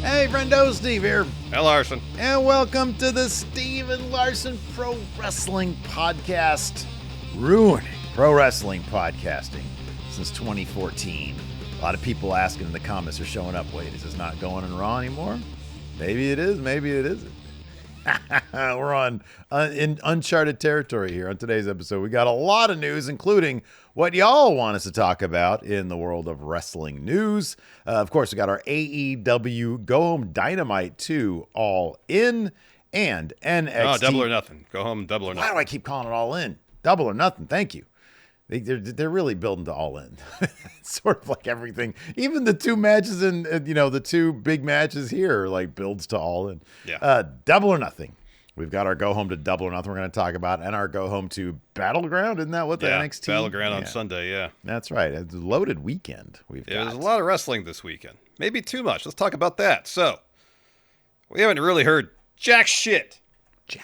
Hey, Friendo, Steve here. Hey, Larson. And welcome to the Steve and Larson Pro Wrestling Podcast, ruining pro wrestling podcasting since 2014. A lot of people asking in the comments are showing up. Wait, is this not going on Raw anymore? Maybe it is, maybe it isn't. We're on in uncharted territory here on today's episode. We got a lot of news, including what y'all want us to talk about in the world of wrestling news. Of course, we got our AEW Go Home Dynamite 2 All In and NXT. Oh, Double or Nothing. Go Home, Double or Nothing. Why do I keep calling it All In? Double or Nothing. Thank you. They're really building to All In. It's sort of like everything. Even the two matches and the two big matches here like builds to All In. Yeah. Double or Nothing. We've got our Go Home to Double or Nothing we're going to talk about, and our Go Home to Battleground. Isn't that what the NXT? Battleground on Sunday, yeah. That's right. It's a loaded weekend we've got. There's a lot of wrestling this weekend. Maybe too much. Let's talk about that. So, we haven't really heard jack shit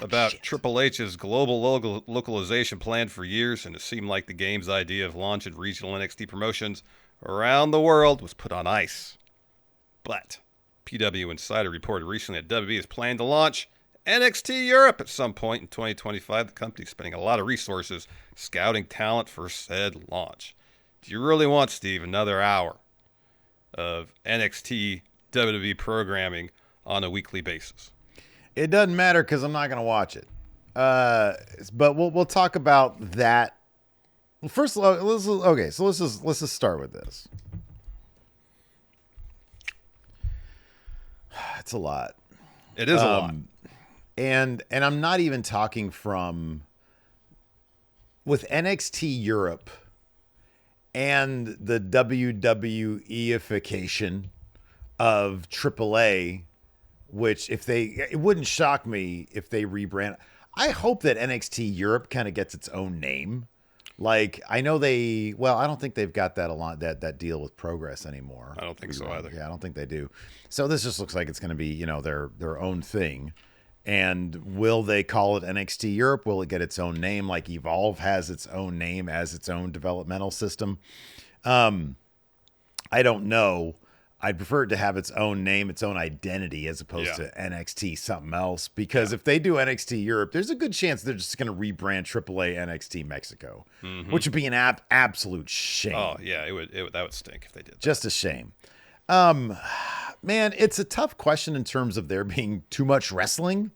about Triple H's global localization plan for years, and it seemed like the game's idea of launching regional NXT promotions around the world was put on ice. But PW Insider reported recently that WWE is planning to launch NXT Europe at some point in 2025. The company's spending a lot of resources scouting talent for said launch. Do you really want, Steve, another hour of NXT WWE programming on a weekly basis? It doesn't matter because I'm not going to watch it. But we'll talk about that. First, let's just start with this. It's a lot. It is a lot. And I'm not even talking from with NXT Europe and the WWE-ification of AAA, which it wouldn't shock me if they rebrand. I hope that NXT Europe kind of gets its own name. Like, I know I don't think they've got that deal with Progress anymore. I don't think so either. Yeah, I don't think they do. So this just looks like it's going to be, their own thing. And will they call it NXT Europe? Will it get its own name like Evolve has its own name as its own developmental system? I don't know. I'd prefer it to have its own name, its own identity, as opposed to NXT something else. Because if they do NXT Europe, there's a good chance they're just going to rebrand AAA NXT Mexico, which would be an absolute shame. Oh, yeah, that would stink if they did that. Just a shame. Man, it's a tough question in terms of there being too much wrestling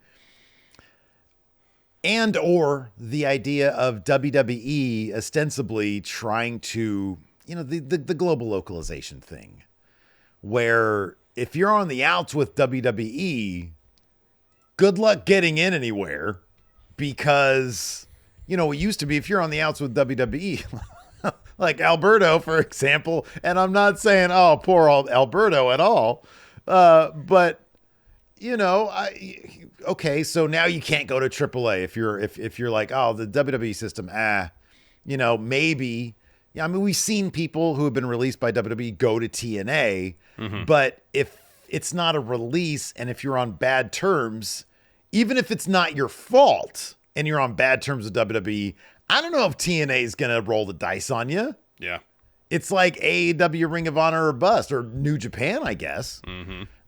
and or the idea of WWE ostensibly trying to, the global localization thing, where if you're on the outs with WWE, good luck getting in anywhere because, it used to be if you're on the outs with WWE, like Alberto, for example, and I'm not saying, oh, poor old Alberto at all. But okay, so now you can't go to AAA if you're like, oh, the WWE system, maybe. Yeah, I mean, we've seen people who have been released by WWE go to TNA, but if it's not a release and if you're on bad terms, even if it's not your fault and you're on bad terms with WWE, I don't know if TNA is going to roll the dice on you. Yeah. It's like AEW Ring of Honor or bust, or New Japan, I guess.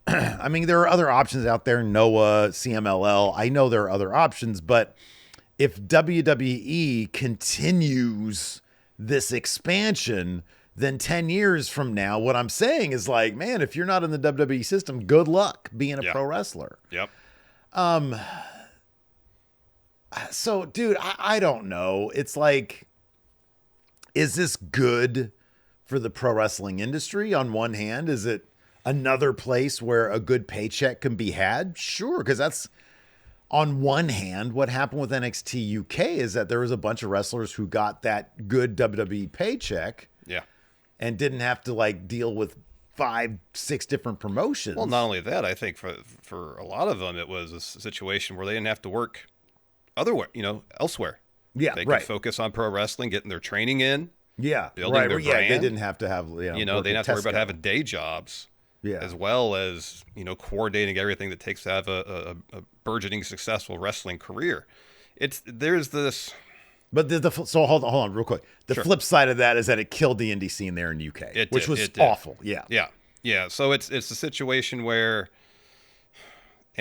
I mean, there are other options out there. Noah, CMLL. I know there are other options, but if WWE continues this expansion, then 10 years from now, what I'm saying is like, man, if you're not in the WWE system, good luck being a pro wrestler. Yep. So, dude, I don't know. It's like, is this good for the pro wrestling industry? On one hand, is it another place where a good paycheck can be had? Sure, because that's, on one hand, what happened with NXT UK is that there was a bunch of wrestlers who got that good WWE paycheck and didn't have to like deal with 5-6 different promotions. Well, not only that, I think for a lot of them, it was a situation where they didn't have to work elsewhere. Yeah, they could focus on pro wrestling, getting their training in. Yeah, building their brand. They didn't have to have they didn't have to worry about having day jobs. As well as, coordinating everything that takes to have a burgeoning, successful wrestling career. There's this. But so hold on real quick. The flip side of that is that it killed the indie scene there in UK, which was awful. Yeah. So it's a situation where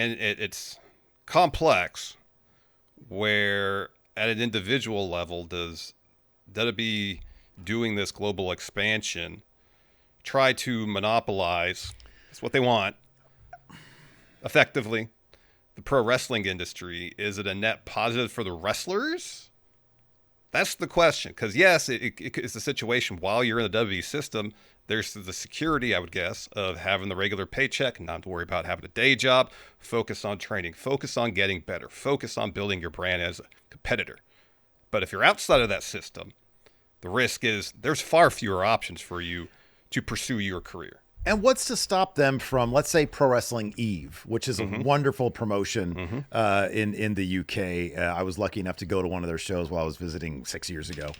and it's complex, where at an individual level does WWE doing this global expansion try to monopolize, that's what they want, effectively, the pro wrestling industry? Is it a net positive for the wrestlers? That's the question. Because yes, it's a situation while you're in the WWE system, there's the security, I would guess, of having the regular paycheck, not to worry about having a day job, focus on training, focus on getting better, focus on building your brand as a competitor. But if you're outside of that system, the risk is there's far fewer options for you to pursue your career. And what's to stop them from, let's say, Pro Wrestling Eve, which is a wonderful promotion in the UK. I was lucky enough to go to one of their shows while I was visiting 6 years ago,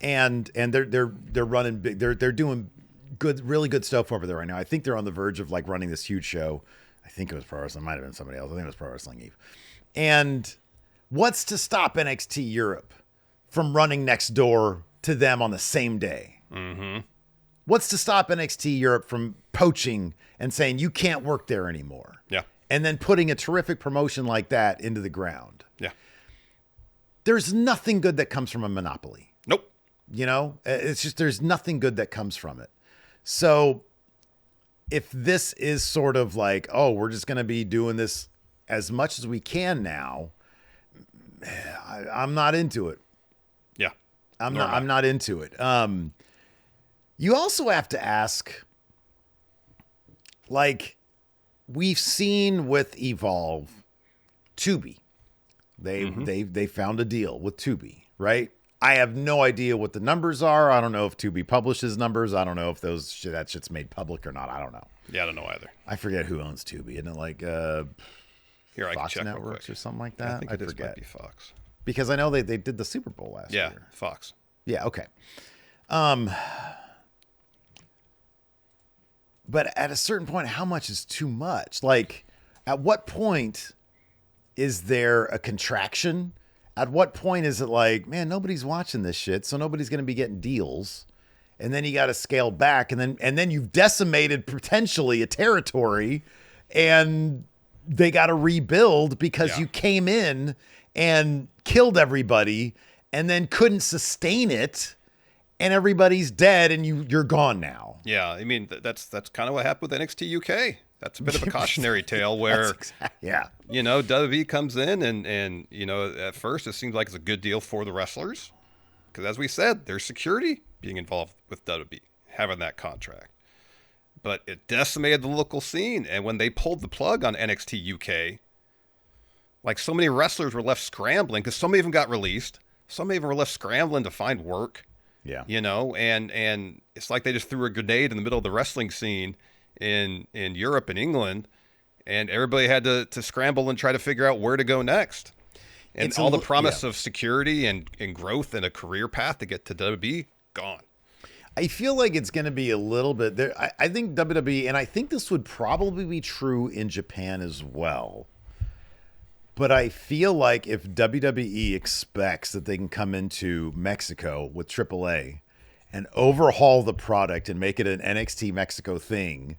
and they're running big. They're doing good, really good stuff over there right now. I think they're on the verge of like running this huge show. I think it was Pro Wrestling. It might have been somebody else. I think it was Pro Wrestling Eve. And what's to stop NXT Europe from running next door to them on the same day? What's to stop NXT Europe from poaching and saying you can't work there anymore? Yeah. And then putting a terrific promotion like that into the ground. Yeah. There's nothing good that comes from a monopoly. Nope. You know, it's just there's nothing good that comes from it. So if this is sort of like, oh, we're just going to be doing this as much as we can now, I'm not into it. Yeah. I'm not into it. You also have to ask, like we've seen with Evolve, Tubi, they found a deal with Tubi, right? I have no idea what the numbers are. I don't know if Tubi publishes numbers. I don't know if that shit's made public or not. I don't know. Yeah, I don't know either. I forget who owns Tubi. Isn't it like Here, I Fox can check Networks or something like that? I think I this forget. might be Fox. Because I know they did the Super Bowl last year. Yeah, Fox. Yeah, okay. But at a certain point, how much is too much? Like, at what point is there a contraction? At what point is it like, man, nobody's watching this shit, so nobody's going to be getting deals? And then you got to scale back, and then you've decimated potentially a territory, and they got to rebuild because you came in and killed everybody, and then couldn't sustain it, and everybody's dead, and you're gone now. Yeah, I mean that's kind of what happened with NXT UK. That's a bit of a cautionary tale where, you know, WWE comes in and you know, at first it seems like it's a good deal for the wrestlers because, as we said, there's security being involved with WWE having that contract, but it decimated the local scene. And when they pulled the plug on NXT UK, like so many wrestlers were left scrambling because some of them got released, some of them were left scrambling to find work. Yeah, you know, and it's like they just threw a grenade in the middle of the wrestling scene in Europe and England, and everybody had to scramble and try to figure out where to go next. And it's all the promise of security and growth and a career path to get to WWE, gone. I feel like it's going to be a little bit there. I think WWE, and I think this would probably be true in Japan as well. But I feel like if WWE expects that they can come into Mexico with AAA and overhaul the product and make it an NXT Mexico thing,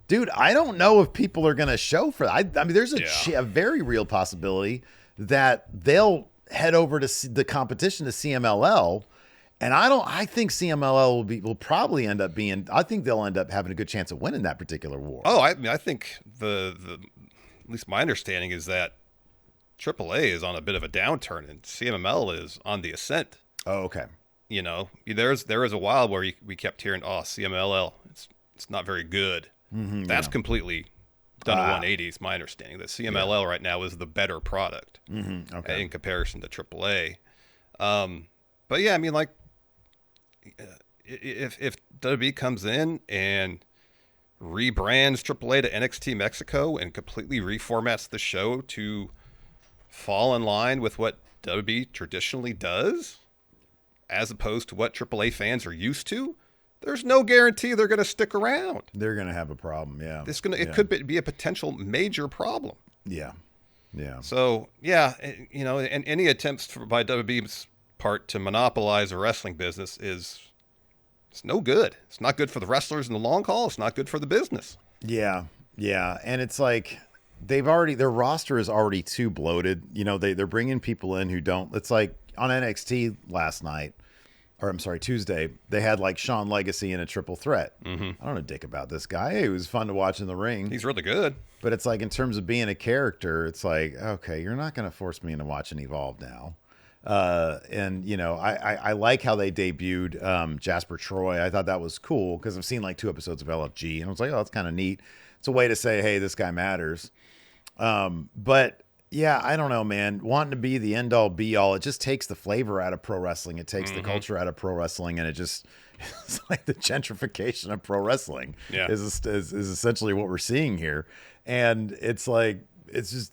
dude, I don't know if people are going to show for that. I mean, there's a very real possibility that they'll head over to the competition to CMLL. And I think CMLL will probably end up being, I think they'll end up having a good chance of winning that particular war. Oh, I mean, I think the at least my understanding is that AAA is on a bit of a downturn and CMLL is on the ascent. Oh, okay. You know, there was a while where we kept hearing, oh, CMLL, it's not very good. That's completely done a 180, is my understanding. That CMLL right now is the better product in comparison to AAA. But yeah, I mean, like, if WWE comes in and rebrands AAA to NXT Mexico and completely reformats the show to fall in line with what WWE traditionally does, as opposed to what AAA fans are used to, there's no guarantee they're going to stick around. They're going to have a problem, yeah. It could be a potential major problem. Yeah, yeah. So, yeah, you know, and any attempts by WWE's part to monopolize the wrestling business it's no good. It's not good for the wrestlers in the long haul. It's not good for the business. Yeah, yeah. And it's like, their roster is already too bloated. They're bringing people in who don't. It's like on NXT last night, or I'm sorry, Tuesday, they had like Shawn Legacy in a triple threat. I don't know dick about this guy. It was fun to watch in the ring. He's really good. But it's like, in terms of being a character, it's like, okay, you're not going to force me into watching Evolve now. I like how they debuted Jasper Troy. I thought that was cool because I've seen like 2 episodes of LFG, and I was like, oh, that's kind of neat. It's a way to say, hey, this guy matters. But yeah, I don't know, man. Wanting to be the end all be all, it just takes the flavor out of pro wrestling. It takes the culture out of pro wrestling, and it's like the gentrification of pro wrestling is essentially what we're seeing here. And it's like, it's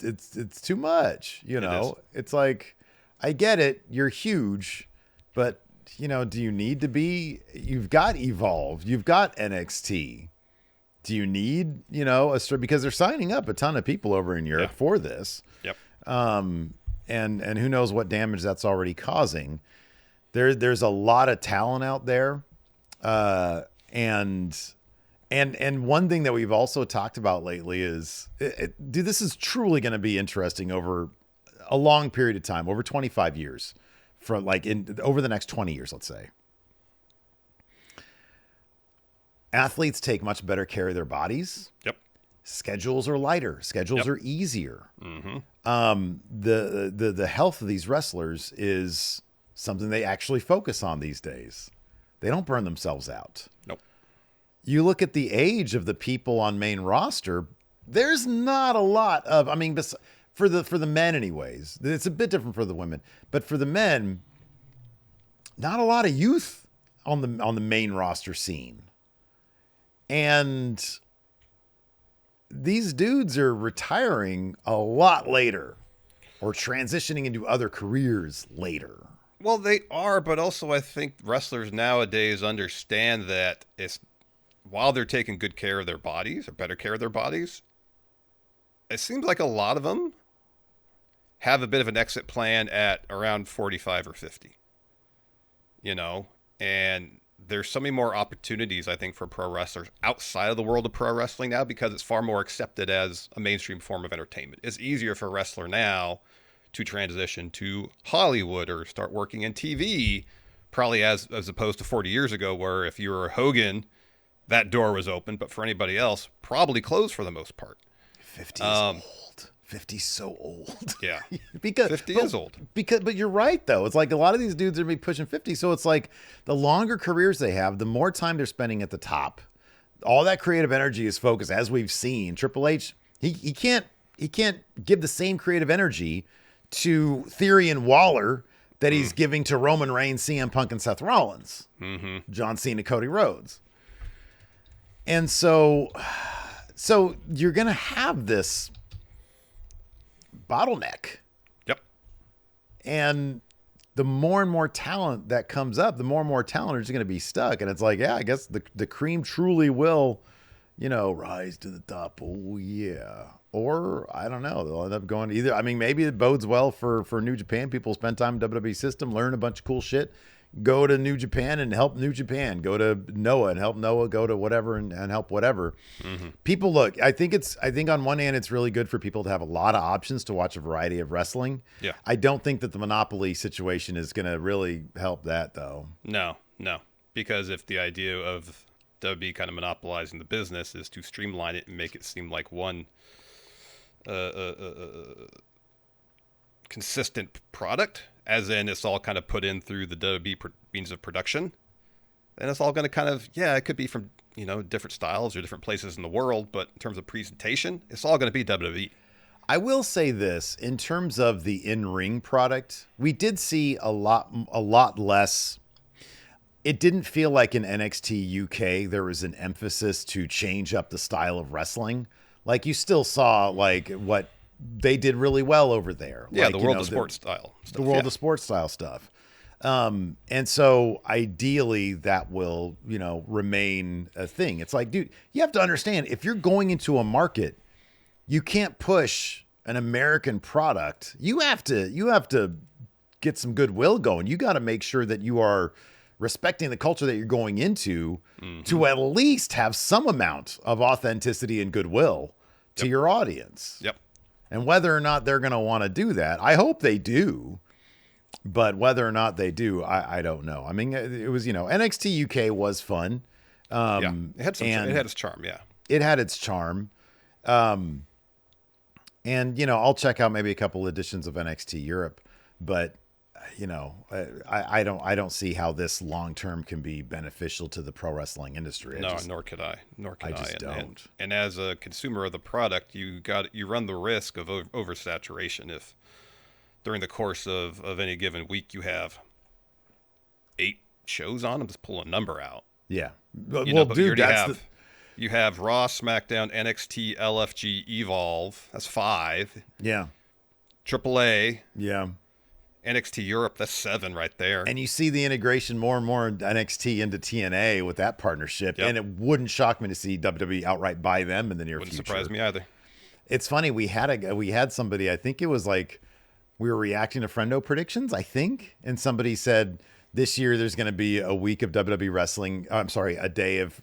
too much, It's like, I get it. You're huge, but do you need to be? You've got Evolve, you've got NXT. Do you need, because they're signing up a ton of people over in Europe for this. Yep. And who knows what damage that's already causing. There's a lot of talent out there. And one thing that we've also talked about lately is, dude, this is truly going to be interesting over a long period of time, over 25 years, over the next 20 years, let's say. Athletes take much better care of their bodies. Yep. Schedules are lighter. Schedules are easier. The health of these wrestlers is something they actually focus on these days. They don't burn themselves out. Nope. You look at the age of the people on main roster, there's not a lot of, for the men anyways. It's a bit different for the women, but for the men, not a lot of youth on the main roster scene. And these dudes are retiring a lot later or transitioning into other careers later. Well, they are, but also I think wrestlers nowadays understand that while they're taking good care of their bodies, or better care of their bodies, it seems like a lot of them have a bit of an exit plan at around 45 or 50. And there's so many more opportunities, I think, for pro wrestlers outside of the world of pro wrestling now, because it's far more accepted as a mainstream form of entertainment. It's easier for a wrestler now to transition to Hollywood or start working in TV, probably as opposed to 40 years ago, where if you were Hogan, that door was open, but for anybody else, probably closed for the most part. 50 is old. 50's so old. Yeah. 50 is old. But you're right, though. It's like a lot of these dudes are going to be pushing 50. So it's like the longer careers they have, the more time they're spending at the top. All that creative energy is focused, as we've seen. Triple H, he can't give the same creative energy to Theory and Waller that he's giving to Roman Reigns, CM Punk, and Seth Rollins, John Cena, Cody Rhodes. And so you're going to have this bottleneck. Yep. And the more and more talent that comes up, the more and more talent are just going to be stuck. And it's like, yeah, I guess the cream truly will, rise to the top. Oh, yeah. Or, I don't know, they'll end up going either. Maybe it bodes well for New Japan. People spend time in WWE system, learn a bunch of cool shit, go to New Japan and help New Japan, go to Noah and help Noah, go to whatever and help whatever. People look, I think on one hand, it's really good for people to have a lot of options to watch a variety of wrestling. Yeah. I don't think that the monopoly situation is going to really help that, though. No, because if the idea of WWE kind of monopolizing the business is to streamline it and make it seem like one consistent product, as in it's all kind of put in through the WWE means of production, then it's all going to kind of, it could be from, different styles or different places in the world, but in terms of presentation, it's all going to be WWE. I will say this, in terms of the in-ring product, we did see a lot less. It didn't feel like in NXT UK there was an emphasis to change up the style of wrestling. Like, you still saw like what they did really well over there. Yeah, like, the world of sports style stuff. The world of sports style stuff. And so ideally that will, remain a thing. It's like, dude, you have to understand, if you're going into a market, you can't push an American product. You have to get some goodwill going. You got to make sure that you are respecting the culture that you're going into to at least have some amount of authenticity and goodwill to your audience. Yep. And whether or not they're going to want to do that, I hope they do. But whether or not they do, I don't know. I mean, it was, NXT UK was fun. It had its charm. Yeah. It had its charm. And, I'll check out maybe a couple editions of NXT Europe, but I don't see how this long term can be beneficial to the pro wrestling industry. Nor could I. I just don't. And as a consumer of the product, you run the risk of oversaturation if during the course of any given week you have 8 shows on them. Just pull a number out. Yeah. You have Raw, SmackDown, NXT, LFG, Evolve. That's 5. Yeah. AAA. Yeah. NXT Europe, that's 7 right there. And you see the integration more and more NXT into TNA with that partnership. Yep. And it wouldn't shock me to see WWE outright buy them in the near future. Wouldn't surprise me either. It's funny. We had somebody, I think it was like we were reacting to Friendo predictions, I think. And somebody said this year there's going to be a week of WWE wrestling. A day of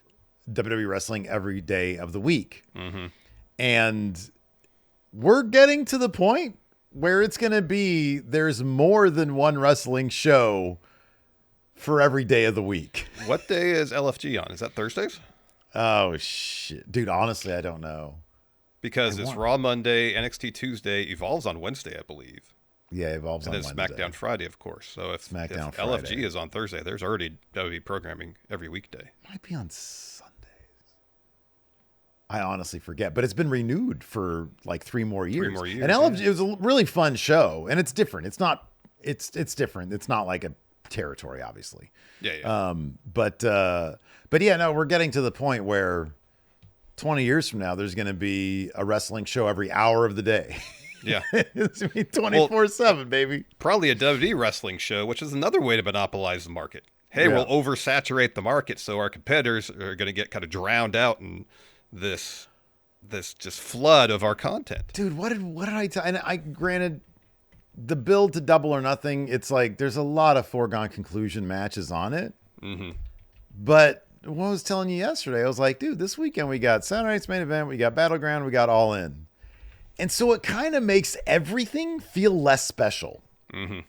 WWE wrestling every day of the week. Mm-hmm. And we're getting to the point where it's going to be, there's more than one wrestling show for every day of the week. What day is LFG on? Is that Thursdays? Oh, shit. Dude, honestly, I don't know. Because it's Raw Monday, NXT Tuesday, Evolves on Wednesday, I believe. Yeah, Evolves on Wednesday. And then SmackDown Friday, of course. So if LFG is on Thursday, there's already WWE programming every weekday. Might be on Sundays. I honestly forget, but it's been renewed for like 3 more years. And LFG, it was a really fun show, and it's different. It's different. It's not like a territory, obviously. Yeah. But yeah, no, we're getting to the point where 20 years from now, there's going to be a wrestling show every hour of the day. Yeah. It's going to be 24/7, baby. Probably a WWE wrestling show, which is another way to monopolize the market. Hey, we'll oversaturate the market, so our competitors are going to get kind of drowned out in this just flood of our content. Dude, what did I tell? And I granted the build to Double or Nothing, it's like there's a lot of foregone conclusion matches on it. Mm-hmm. But what I was telling you yesterday, I was like, dude, this weekend we got Saturday Night's Main Event, we got Battleground, we got All In. And so it kind of makes everything feel less special. Mm-hmm.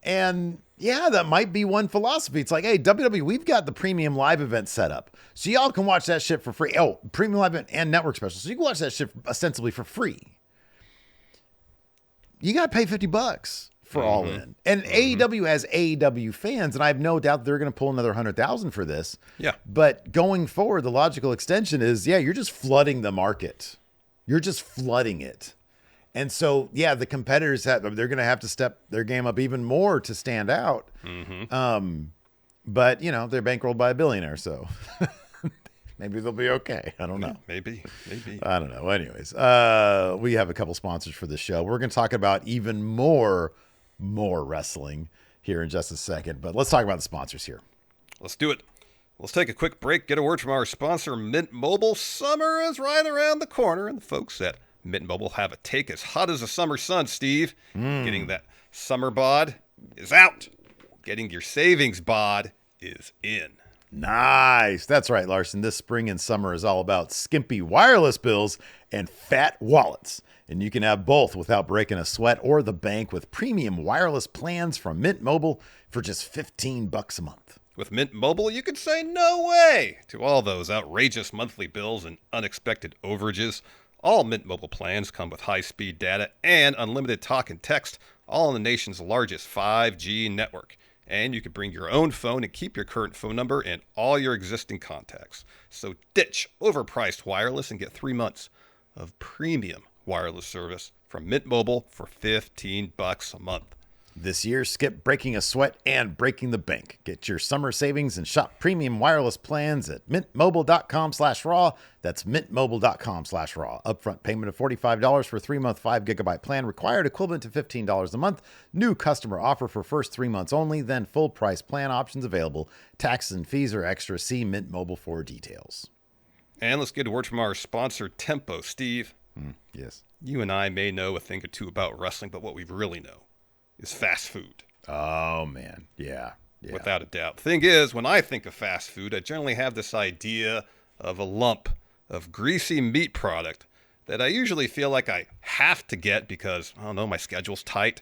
And yeah, that might be one philosophy. It's like, hey, WWE, we've got the premium live event set up. So y'all can watch that shit for free. Oh, premium live event and network special. So you can watch that shit ostensibly for free. You got to pay $50 for All In. And AEW has AEW fans, and I have no doubt they're going to pull another 100,000 for this. Yeah. But going forward, the logical extension is, you're just flooding the market. You're just flooding it. And so, the competitors they're going to have to step their game up even more to stand out. Mm-hmm. But they're bankrolled by a billionaire, so maybe they'll be okay. I don't know. Maybe. I don't know. Anyways, we have a couple sponsors for this show. We're going to talk about even more wrestling here in just a second. But let's talk about the sponsors here. Let's do it. Let's take a quick break, get a word from our sponsor, Mint Mobile. Summer is right around the corner, and the folks at Mint Mobile have a take as hot as the summer sun, Steve. Getting that summer bod is out. Getting your savings bod is in. Nice. That's right, Larson. This spring and summer is all about skimpy wireless bills and fat wallets. And you can have both without breaking a sweat or the bank with premium wireless plans from Mint Mobile for just $15 a month. With Mint Mobile, you can say no way to all those outrageous monthly bills and unexpected overages. All Mint Mobile plans come with high-speed data and unlimited talk and text, all on the nation's largest 5G network. And you can bring your own phone and keep your current phone number and all your existing contacts. So ditch overpriced wireless and get 3 months of premium wireless service from Mint Mobile for $15 a month. This year, skip breaking a sweat and breaking the bank. Get your summer savings and shop premium wireless plans at mintmobile.com/raw. That's mintmobile.com/raw. Upfront payment of $45 for a 3-month 5GB plan required, equivalent to $15 a month. New customer offer for first 3 months only, then full price plan options available. Taxes and fees are extra. See Mint Mobile for details. And let's get a word from our sponsor, Tempo. Steve. Yes. You and I may know a thing or two about wrestling, but what we really know is fast food. Oh, man. Yeah. Without a doubt. Thing is, when I think of fast food, I generally have this idea of a lump of greasy meat product that I usually feel like I have to get because, I don't know, my schedule's tight,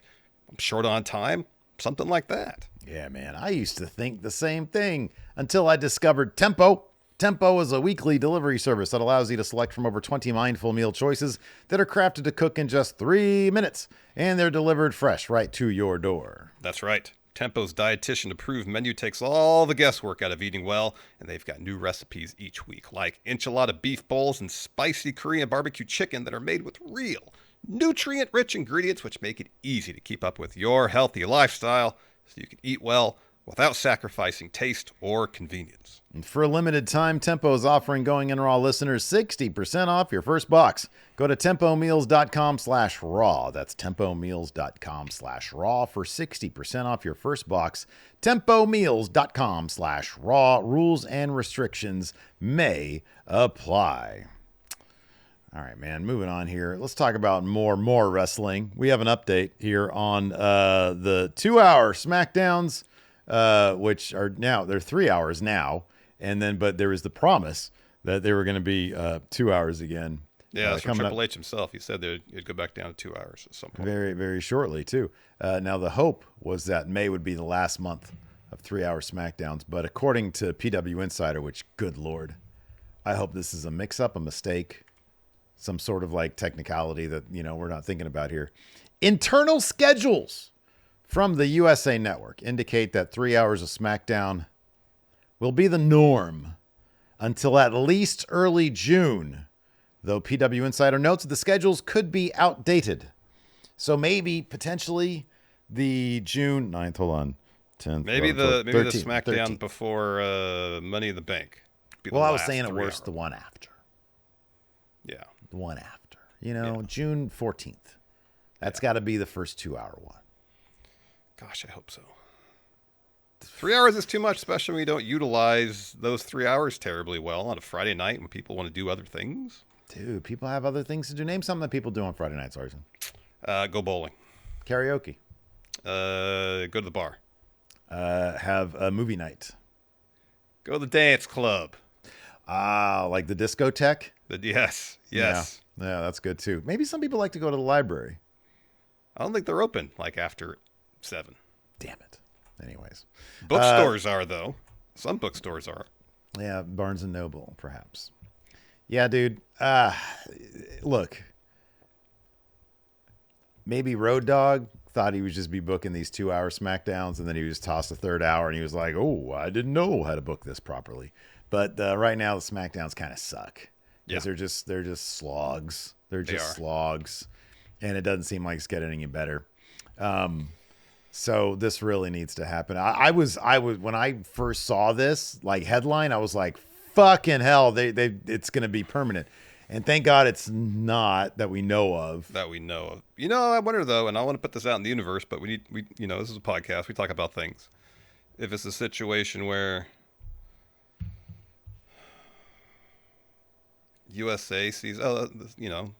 I'm short on time, something like that. Yeah, man, I used to think the same thing until I discovered Tempo. Tempo is a weekly delivery service that allows you to select from over 20 mindful meal choices that are crafted to cook in just 3 minutes, and they're delivered fresh right to your door. That's right. Tempo's dietitian-approved menu takes all the guesswork out of eating well, and they've got new recipes each week, like enchilada beef bowls and spicy Korean barbecue chicken that are made with real, nutrient-rich ingredients, which make it easy to keep up with your healthy lifestyle so you can eat well without sacrificing taste or convenience. And for a limited time, Tempo is offering Going In Raw listeners 60% off your first box. Go to tempomeals.com/raw. That's tempomeals.com/raw for 60% off your first box. Tempomeals.com/raw. Rules and restrictions may apply. All right, man, moving on here. Let's talk about more wrestling. We have an update here on the 2-hour Smackdowns, which are now, they're 3 hours now. And then, but there was the promise that they were going to be 2 hours again. Yeah, that's from Triple H himself. He said that it'd go back down to 2 hours at some point. Very, very shortly, too. Now, the hope was that May would be the last month of 3-hour Smackdowns. But according to PW Insider, which, good Lord, I hope this is a mix-up, a mistake, some sort of like technicality that, you know, we're not thinking about here. Internal schedules from the USA Network indicate that 3 hours of SmackDown will be the norm until at least early June, though PW Insider notes that the schedules could be outdated. So maybe, potentially, the June 9th, hold on, 10th, maybe 12th, the 13th, SmackDown 13th. Before Money in the Bank. Well, I was saying it worse, the one after. Yeah. The one after. You know, June 14th. That's got to be the first 2-hour one. Gosh, I hope so. 3 hours is too much, especially when you don't utilize those 3 hours terribly well on a Friday night when people want to do other things. Dude, people have other things to do. Name something that people do on Friday nights, Larson. Go bowling. Karaoke. Go to the bar. Have a movie night. Go to the dance club. Like the discotheque? Yes. Yeah, that's good too. Maybe some people like to go to the library. I don't think they're open like after 7. Damn it. Anyways. Bookstores are, though. Some bookstores are. Yeah, Barnes & Noble, perhaps. Yeah, dude. Look. Maybe Road Dogg thought he would just be booking these 2-hour Smackdowns, and then he was tossed a third hour, and he was like, oh, I didn't know how to book this properly. But right now, the Smackdowns kind of suck. Because they're just slogs. They're just slogs. And it doesn't seem like it's getting any better. So this really needs to happen. I was when I first saw this like headline, I was like, fucking hell, it's going to be permanent. And thank God it's not that we know of. You know, I wonder though, and I want to put this out in the universe, but we you know, this is a podcast. We talk about things. If it's a situation where USA sees, you know,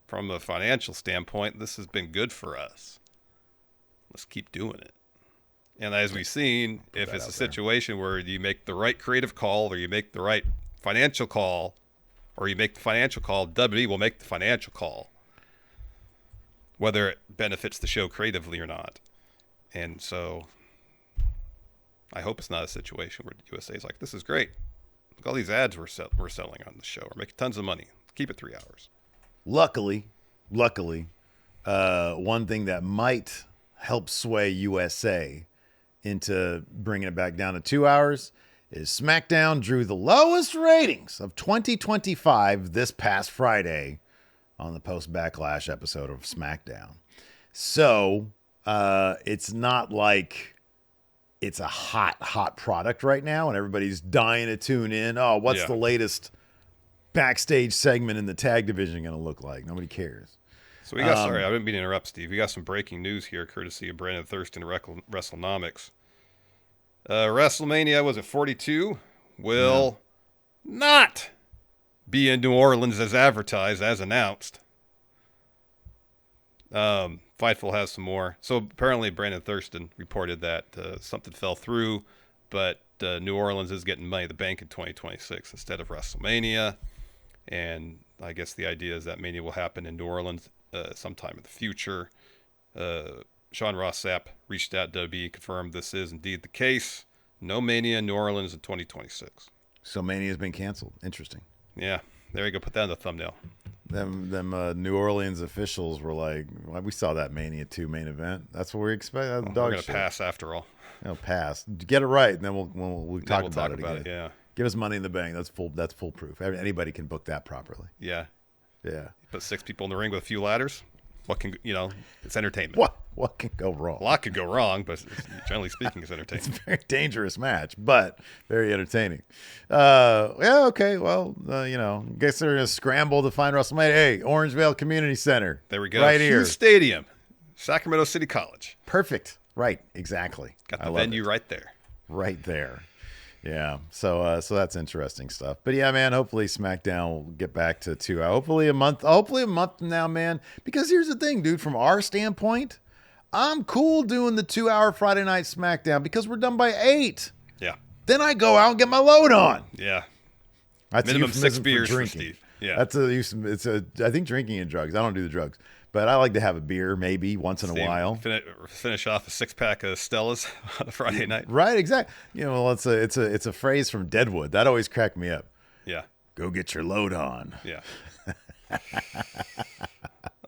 from a financial standpoint, this has been good for us. Let's keep doing it. And as we've seen, if it's a situation where you make the right creative call or you make the right financial call or you make the financial call, WWE will make the financial call, whether it benefits the show creatively or not. And so I hope it's not a situation where USA is like, this is great. Look, all these ads we're selling on the show. We're making tons of money. Keep it 3 hours. Luckily, one thing that might help sway USA into bringing it back down to 2 hours is SmackDown drew the lowest ratings of 2025 this past Friday on the post-Backlash episode of SmackDown. So it's not like it's a hot product right now and everybody's dying to tune in. Oh, what's the latest backstage segment in the tag division going to look like? Nobody cares. So we got, sorry, I didn't mean to interrupt, Steve. We got some breaking news here, courtesy of Brandon Thurston, WrestleNomics. WrestleMania, was it 42? Will not be in New Orleans as advertised, as announced. Fightful has some more. So apparently Brandon Thurston reported that something fell through, but New Orleans is getting Money in the Bank in 2026 instead of WrestleMania. And I guess the idea is that Mania will happen in New Orleans sometime in the future. Sean Ross Sapp reached out to WWE, confirmed this is indeed the case. No Mania in New Orleans in 2026. So Mania's been canceled. Interesting. Yeah, there you go. Put that in the thumbnail. Them New Orleans officials were like, well, we saw that Mania 2 main event. That's what we expect. We're going to pass after all. Pass. Get it right, and then we'll talk about it again. Yeah. Give us Money in the Bank. That's foolproof. Anybody can book that properly. Yeah. Yeah. Put 6 people in the ring with a few ladders. What can it's entertainment. What can go wrong? A lot could go wrong, but generally speaking, it's entertaining. It's a very dangerous match, but very entertaining. Yeah, okay. Well, guess they're going to scramble to find WrestleMania. Hey, Orangevale Community Center. There we go. Right here. Hughes Stadium, Sacramento City College. Perfect. Right. Exactly. Got the venue right there. Right there. Yeah. So that's interesting stuff. But yeah, man, hopefully SmackDown will get back to 2 hours. Hopefully a month from now, man. Because here's the thing, dude, from our standpoint, I'm cool doing the 2-hour Friday night SmackDown because we're done by 8. Yeah. Then I go out and get my load on. Yeah. That's minimum 6 beers for drinking. Steve. Yeah. I think drinking and drugs. I don't do the drugs. But I like to have a beer maybe once in a while. Finish off a 6-pack of Stellas on a Friday night. Right, exactly. It's a phrase from Deadwood. That always cracked me up. Yeah. Go get your load on. Yeah.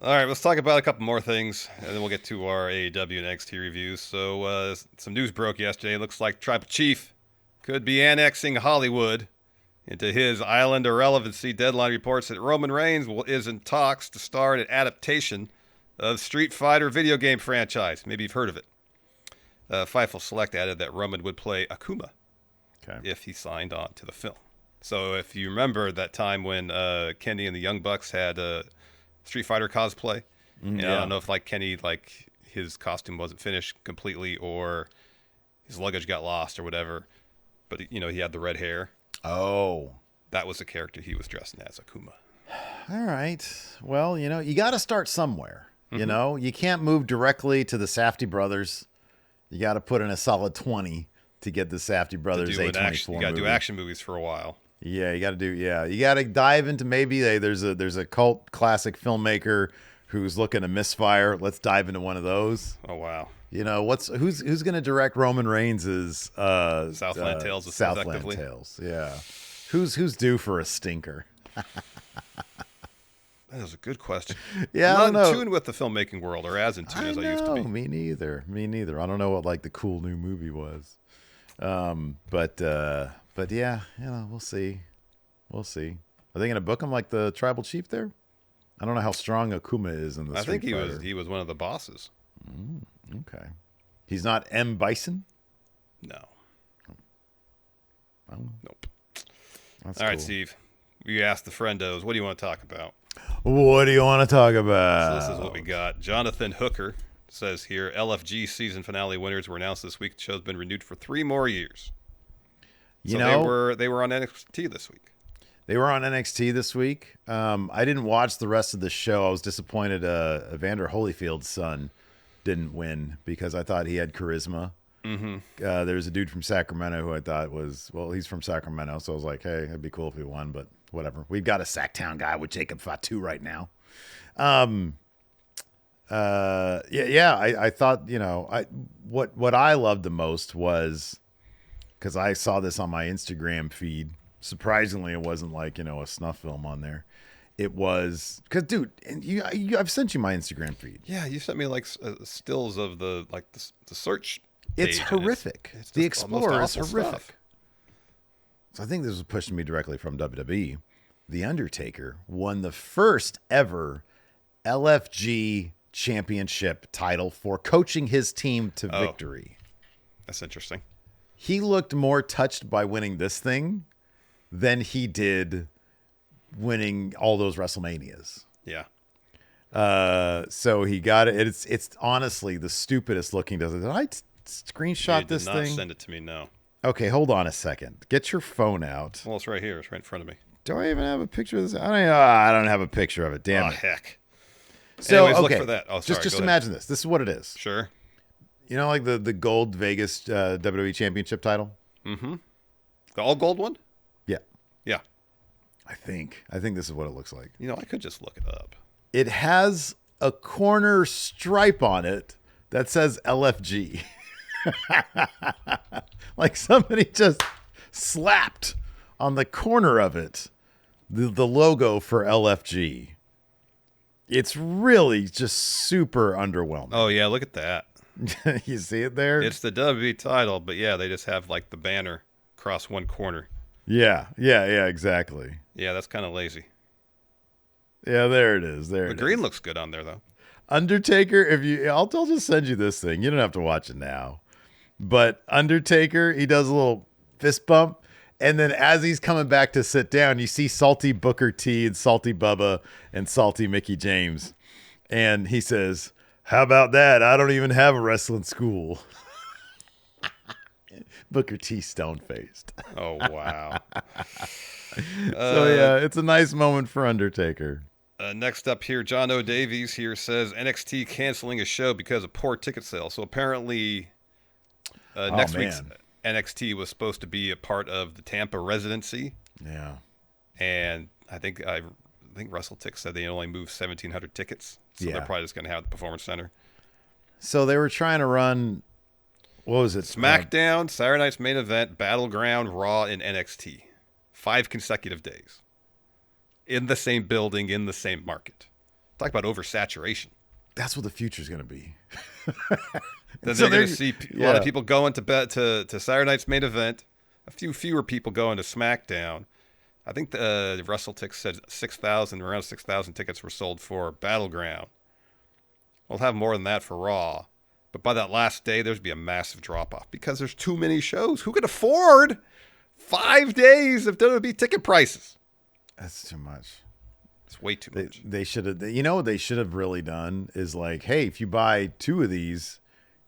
All right, let's talk about a couple more things, and then we'll get to our AEW and NXT reviews. So some news broke yesterday. It looks like Tribal Chief could be annexing Hollywood into his island irrelevancy. Deadline reports that Roman Reigns is in talks to star in an adaptation of Street Fighter video game franchise. Maybe you've heard of it. Fightful Select added that Roman would play Akuma if he signed on to the film. So if you remember that time when Kenny and the Young Bucks had a Street Fighter cosplay, I don't know if Kenny, his costume wasn't finished completely or his luggage got lost or whatever, but he had the red hair. Oh. That was the character he was dressing as, Akuma. All right. Well, you got to start somewhere. Mm-hmm. You can't move directly to the Safdie brothers. You got to put in a solid 20 to get the Safdie brothers A24 You got to do action movies for a while. Yeah, you got to dive into maybe there's a cult classic filmmaker who's looking to misfire. Let's dive into one of those. Oh, wow. Who's going to direct Roman Reigns' Southland Tales? Southland Tales, yeah. Who's due for a stinker? That is a good question. Yeah, I'm I don't know. in tune with the filmmaking world, or as in tune as I used to be. Me neither. I don't know what the cool new movie was. But yeah, we'll see. Are they going to book him like the Tribal Chief there? I don't know how strong Akuma is in the Street Fighter. I think he was one of the bosses. Okay. He's not M. Bison? No. Oh. Nope. That's All right, cool. Steve. You asked the friendos. What do you want to talk about? What do you want to talk about? So this is what we got. Jonathan Hooker says here, LFG season finale winners were announced this week. The show's been renewed for 3 more years. They were on NXT this week. They were on NXT this week. I didn't watch the rest of the show. I was disappointed Evander Holyfield's son didn't win because I thought he had charisma. Mm-hmm. There was a dude from Sacramento who I thought he's from Sacramento, so I was like, hey, it'd be cool if he won, but whatever. We've got a Sacktown guy with Jacob Fatu right now. I thought, what I loved the most was, because I saw this on my Instagram feed. Surprisingly, it wasn't a snuff film on there. It was because, dude, and I've sent you my Instagram feed. Yeah, you sent me stills of the search. It's horrific. It's the Explorer is horrific. Stuff. So I think this was pushing me directly from WWE. The Undertaker won the first ever LFG championship title for coaching his team to victory. That's interesting. He looked more touched by winning this thing than he did winning all those WrestleManias. Yeah. So he got it. It's honestly the stupidest looking. Did I screenshot this thing? You did not send it to me, no. Okay, hold on a second. Get your phone out. Well, it's right here. It's right in front of me. Do I even have a picture of this? I don't have a picture of it. Damn it. Heck. So, anyways, okay. Look for that. Oh, sorry. Just imagine this. This is what it is. Sure. The gold Vegas WWE championship title? Mm-hmm. The all gold one? Yeah. Yeah. I think this is what it looks like. I could just look it up. It has a corner stripe on it that says LFG. Like somebody just slapped on the corner of it the logo for LFG. It's really just super underwhelming. Oh, yeah, look at that. You see it there? It's the WWE title, but yeah, they just have like the banner across one corner. Yeah, exactly. Yeah, that's kind of lazy. Yeah, there it is. The green looks good on there, though. Undertaker, I'll just send you this thing. You don't have to watch it now. But Undertaker, he does a little fist bump. And then as he's coming back to sit down, you see Salty Booker T and Salty Bubba and Salty Mickey James. And he says, "How about that? I don't even have a wrestling school." Booker T stone-faced. Oh, wow. So, yeah, it's a nice moment for Undertaker. Next up here, John O. Davies here says NXT canceling a show because of poor ticket sales. So apparently next week's NXT was supposed to be a part of the Tampa residency. Yeah. And I think WrestleTix said they only moved 1,700 tickets. So they're probably just going to have the Performance Center. So they were trying to run, what was it? SmackDown, Saturday Night's Main Event, Battleground, Raw, and NXT. 5 consecutive days. In the same building, in the same market. Talk about oversaturation. That's what the future's going to be. Then they're going to see a lot of people going to Saturday Night's Main Event. A few fewer people going to SmackDown. I think the WrestleTix said around 6,000 tickets were sold for Battleground. We'll have more than that for Raw. But by that last day, there's be a massive drop-off because there's too many shows. Who could afford 5 days of WWE ticket prices? That's too much. It's way too much. They should have. You know what they should have really done is like, hey, if you buy 2 of these,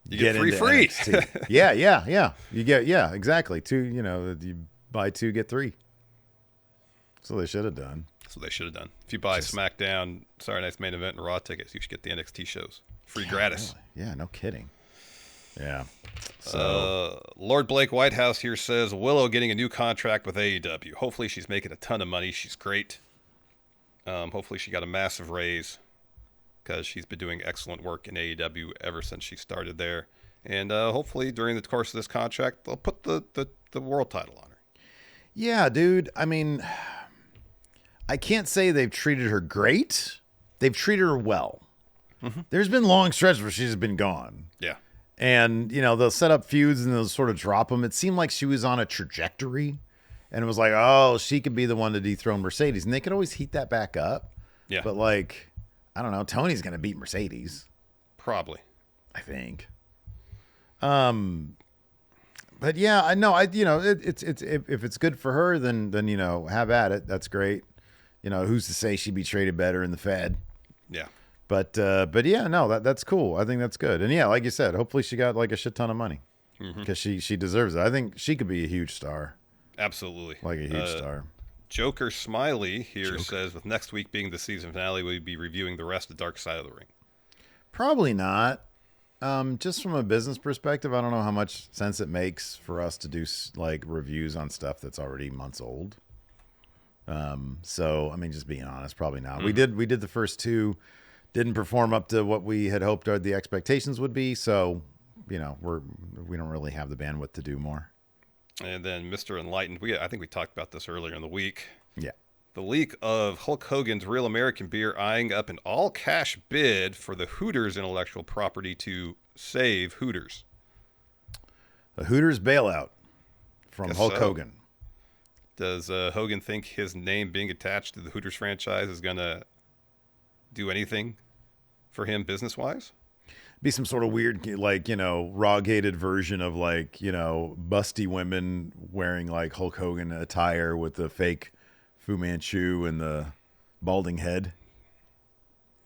you get free. NXT. Yeah. You get exactly 2. You buy 2 get 3. So they should have done. If you buy SmackDown, Saturday Night's Main Event, and Raw tickets, you should get the NXT shows free, gratis. Really? Yeah, no kidding. Yeah. So Lord Blake Whitehouse here says Willow getting a new contract with AEW. Hopefully she's making a ton of money. She's great. Hopefully she got a massive raise because she's been doing excellent work in AEW ever since she started there. And hopefully during the course of this contract, they'll put the world title on her. Yeah, dude. I mean, I can't say they've treated her great. They've treated her well. Mm-hmm. There's been long stretches where she's been gone. Yeah. And, they'll set up feuds and they'll sort of drop them. It seemed like she was on a trajectory. And it was like, oh, she could be the one to dethrone Mercedes. And they could always heat that back up. Yeah. But, I don't know. Tony's going to beat Mercedes. Probably. I think. But, yeah, I know. It's if it's good for her, then have at it. That's great. Who's to say she'd be traded better in the Fed? Yeah. But yeah, no, that's cool. I think that's good. And yeah, like you said, hopefully she got a shit ton of money because she deserves it. I think she could be a huge star. Absolutely. Like a huge star. Joker Smiley here says, with next week being the season finale, we'd be reviewing the rest of Dark Side of the Ring. Probably not. Just from a business perspective, I don't know how much sense it makes for us to do reviews on stuff that's already months old. So I mean, just being honest, probably not. Mm-hmm. We did the first 2. Didn't perform up to what we had hoped the expectations would be. So, we don't really have the bandwidth to do more. And then Mr. Enlightened, I think we talked about this earlier in the week. Yeah. The leak of Hulk Hogan's Real American Beer eyeing up an all-cash bid for the Hooters intellectual property to save Hooters. A Hooters bailout from Hulk Hogan. Does Hogan think his name being attached to the Hooters franchise is going to do anything for him business-wise? Be some sort of weird, raw-gated version of, busty women wearing, Hulk Hogan attire with the fake Fu Manchu and the balding head.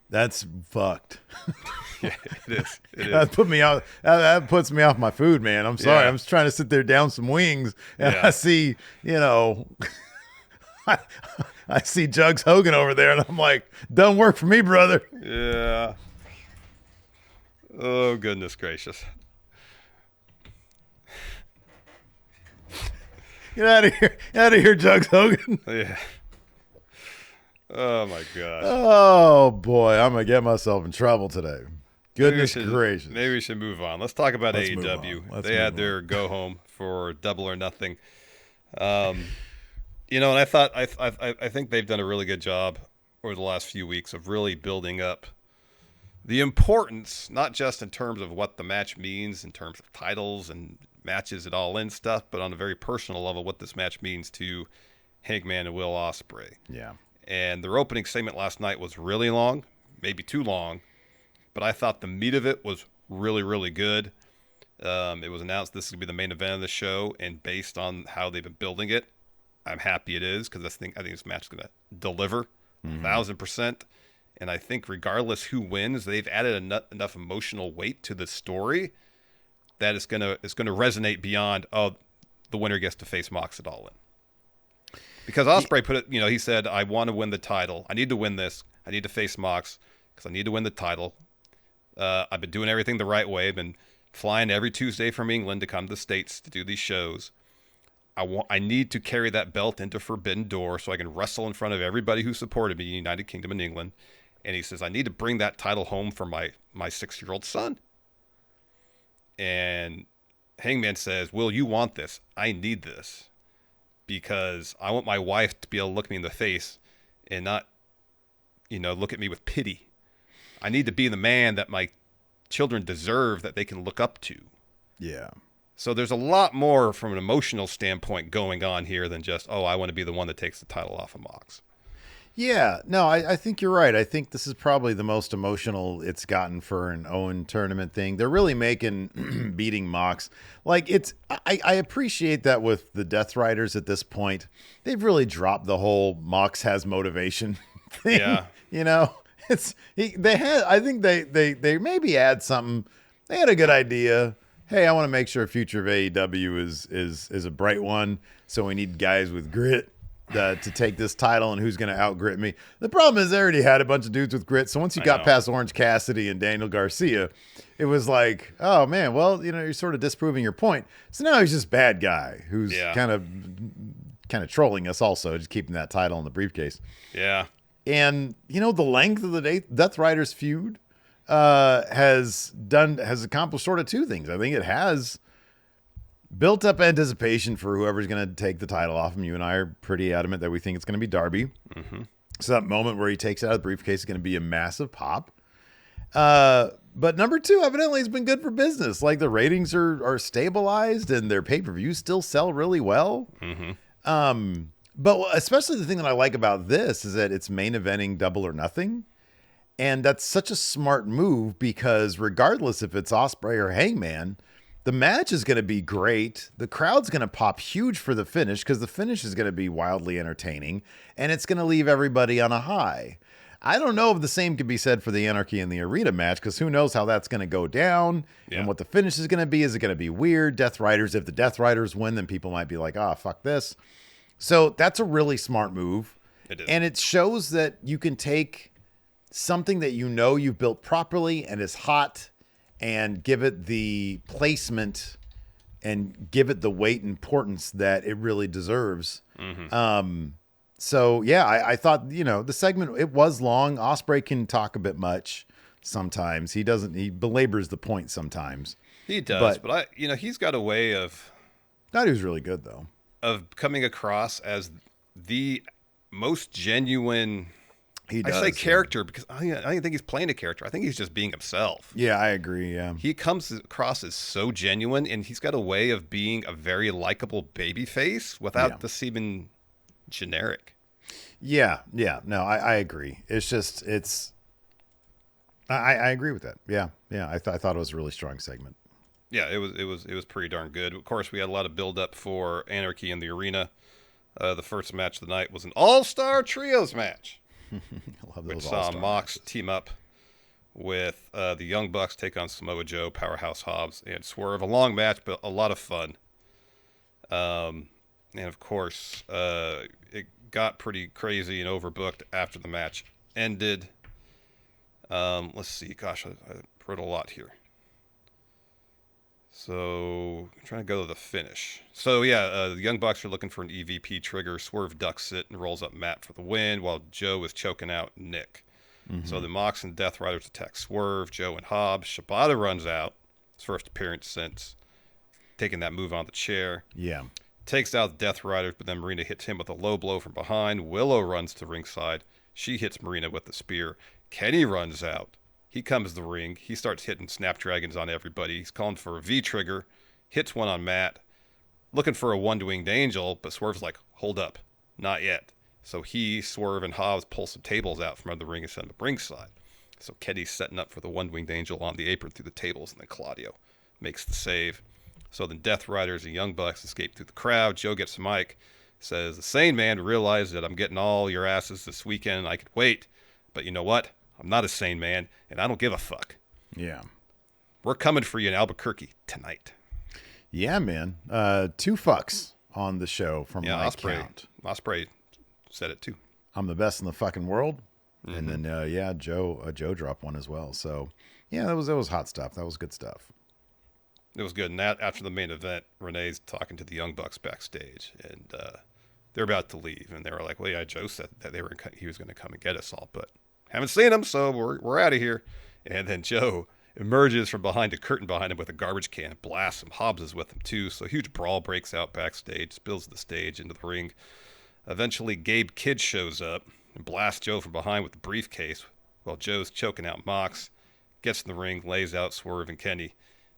That's fucked. Yeah, it is. That puts me off my food, man. I'm sorry. Yeah. I'm just trying to sit there down some wings, and I see, I see Jugs Hogan over there, and I'm like, doesn't work for me, brother. Yeah. Oh, goodness gracious. Get out of here. Get out of here, Jugs Hogan. Yeah. Oh my gosh. Oh boy, I'm gonna get myself in trouble today. Goodness gracious. Maybe we should move on. Let's talk about Let's AEW. They had their go home for Double or Nothing. And I think they've done a really good job over the last few weeks of really building up the importance, not just in terms of what the match means, in terms of titles and matches and all in stuff, but on a very personal level, what this match means to Hangman and Will Ospreay. Yeah. And their opening segment last night was really long, maybe too long, but I thought the meat of it was really, really good. It was announced this is going to be the main event of the show, and based on how they've been building it, I'm happy it is, because I think this match is going to deliver 1,000%. And I think regardless who wins, they've added enough emotional weight to the story that it's going to resonate beyond, the winner gets to face Mox at All In. Because Ospreay put it, he said, I want to win the title. I need to win this. I need to face Mox because I need to win the title. I've been doing everything the right way. I've been flying every Tuesday from England to come to the States to do these shows. I need to carry that belt into Forbidden Door so I can wrestle in front of everybody who supported me in the United Kingdom and England. And he says, I need to bring that title home for my 6-year-old son. And Hangman says, Will, you want this? I need this. Because I want my wife to be able to look me in the face and not, look at me with pity. I need to be the man that my children deserve, that they can look up to. Yeah. So there's a lot more from an emotional standpoint going on here than just, I want to be the one that takes the title off of Mox. Yeah, no, I think you're right. I think this is probably the most emotional it's gotten for an Owen tournament thing. They're really making beating Mox. Like, I appreciate that with the Death Riders at this point. They've really dropped the whole Mox has motivation thing. Yeah. I think they maybe add something. They had a good idea. Hey, I want to make sure future of AEW is a bright one. So we need guys with grit to take this title, and who's going to out-grit me. The problem is they already had a bunch of dudes with grit, so once you got past Orange Cassidy and Daniel Garcia, it was like, oh, man, well, you're sort of disproving your point. So now he's just bad guy who's kind of trolling us also, just keeping that title in the briefcase. Yeah. And, the length of the Death Riders feud has accomplished sort of two things. I think it has built up anticipation for whoever's going to take the title off him. You and I are pretty adamant that we think it's going to be Darby. Mm-hmm. So that moment where he takes it out of the briefcase is going to be a massive pop. But number two, evidently, has been good for business. Like, the ratings are stabilized and their pay-per-views still sell really well. Mm-hmm. But especially the thing that I like about this is that it's main eventing Double or Nothing. And that's such a smart move because regardless if it's Ospreay or Hangman, the match is going to be great. The crowd's going to pop huge for the finish because the finish is going to be wildly entertaining, and it's going to leave everybody on a high. I don't know if the same could be said for the Anarchy in the Arena match because who knows how that's going to go down and what the finish is going to be. Is it going to be weird? Death Riders, if the Death Riders win, then people might be like, fuck this. So that's a really smart move. It is. And it shows that you can take something that you've built properly and is hot and give it the placement and give it the weight and importance that it really deserves. Mm-hmm. So yeah, I thought, the segment, it was long. Ospreay can talk a bit much sometimes. He belabors the point sometimes. He does, but he's got a way of... Thought he was really good though. Of coming across as the most genuine... I say character because I don't think he's playing a character. I think he's just being himself. Yeah, I agree. Yeah, he comes across as so genuine, and he's got a way of being a very likable babyface without the seeming generic. Yeah. No, I agree. It's just I agree with that. Yeah. I thought it was a really strong segment. Yeah, it was pretty darn good. Of course, we had a lot of build up for Anarchy in the Arena. The first match of the night was an all-star trios match. Which saw Mox team up with the Young Bucks, take on Samoa Joe, Powerhouse Hobbs, and Swerve. A long match, but a lot of fun. And of course, it got pretty crazy and overbooked after the match ended. Let's see. Gosh, I wrote a lot here. So, I'm trying to go to the finish. So, yeah, the Young Bucks are looking for an EVP trigger. Swerve ducks it and rolls up Matt for the win, while Joe is choking out Nick. So the Mox and Death Riders attack Swerve, Joe, and Hobbs. Shibata runs out. His first appearance since taking that move on the chair. Yeah. Takes out the Death Riders, but then Marina hits him with a low blow from behind. Willow runs to ringside. She hits Marina with the spear. Kenny runs out. He comes to the ring. He starts hitting Snapdragons on everybody. He's calling for a V-trigger. Hits one on Matt. Looking for a one-winged angel, but Swerve's like, hold up. Not yet. So he, Swerve, and Hobbs pull some tables out from under the ring and send them to ringside. So Kenny's setting up for the one-winged angel on the apron through the tables, and then Claudio makes the save. So then Death Riders and Young Bucks escape through the crowd. Joe gets the mic, says, the sane man realized that I'm getting all your asses this weekend. I could wait. But you know what? I'm not a sane man, and I don't give a fuck. Yeah. We're coming for you in Albuquerque tonight. Yeah, man. 2 fucks on the show from my count. Ospreay said it too. I'm the best in the fucking world. And then, Joe dropped one as well. So, yeah, that was hot stuff. That was good stuff. It was good. And that, after the main event, Renee's talking to the Young Bucks backstage, and they're about to leave. And they were like, well, yeah, Joe said that he was going to come and get us all, but haven't seen him, so we're out of here. And then Joe emerges from behind a curtain behind him with a garbage can and blasts him. Hobbs is with him, too. So a huge brawl breaks out backstage, spills the stage into the ring. Eventually, Gabe Kidd shows up and blasts Joe from behind with the briefcase while Joe's choking out Mox. Gets in the ring, lays out Swerve and Kenny.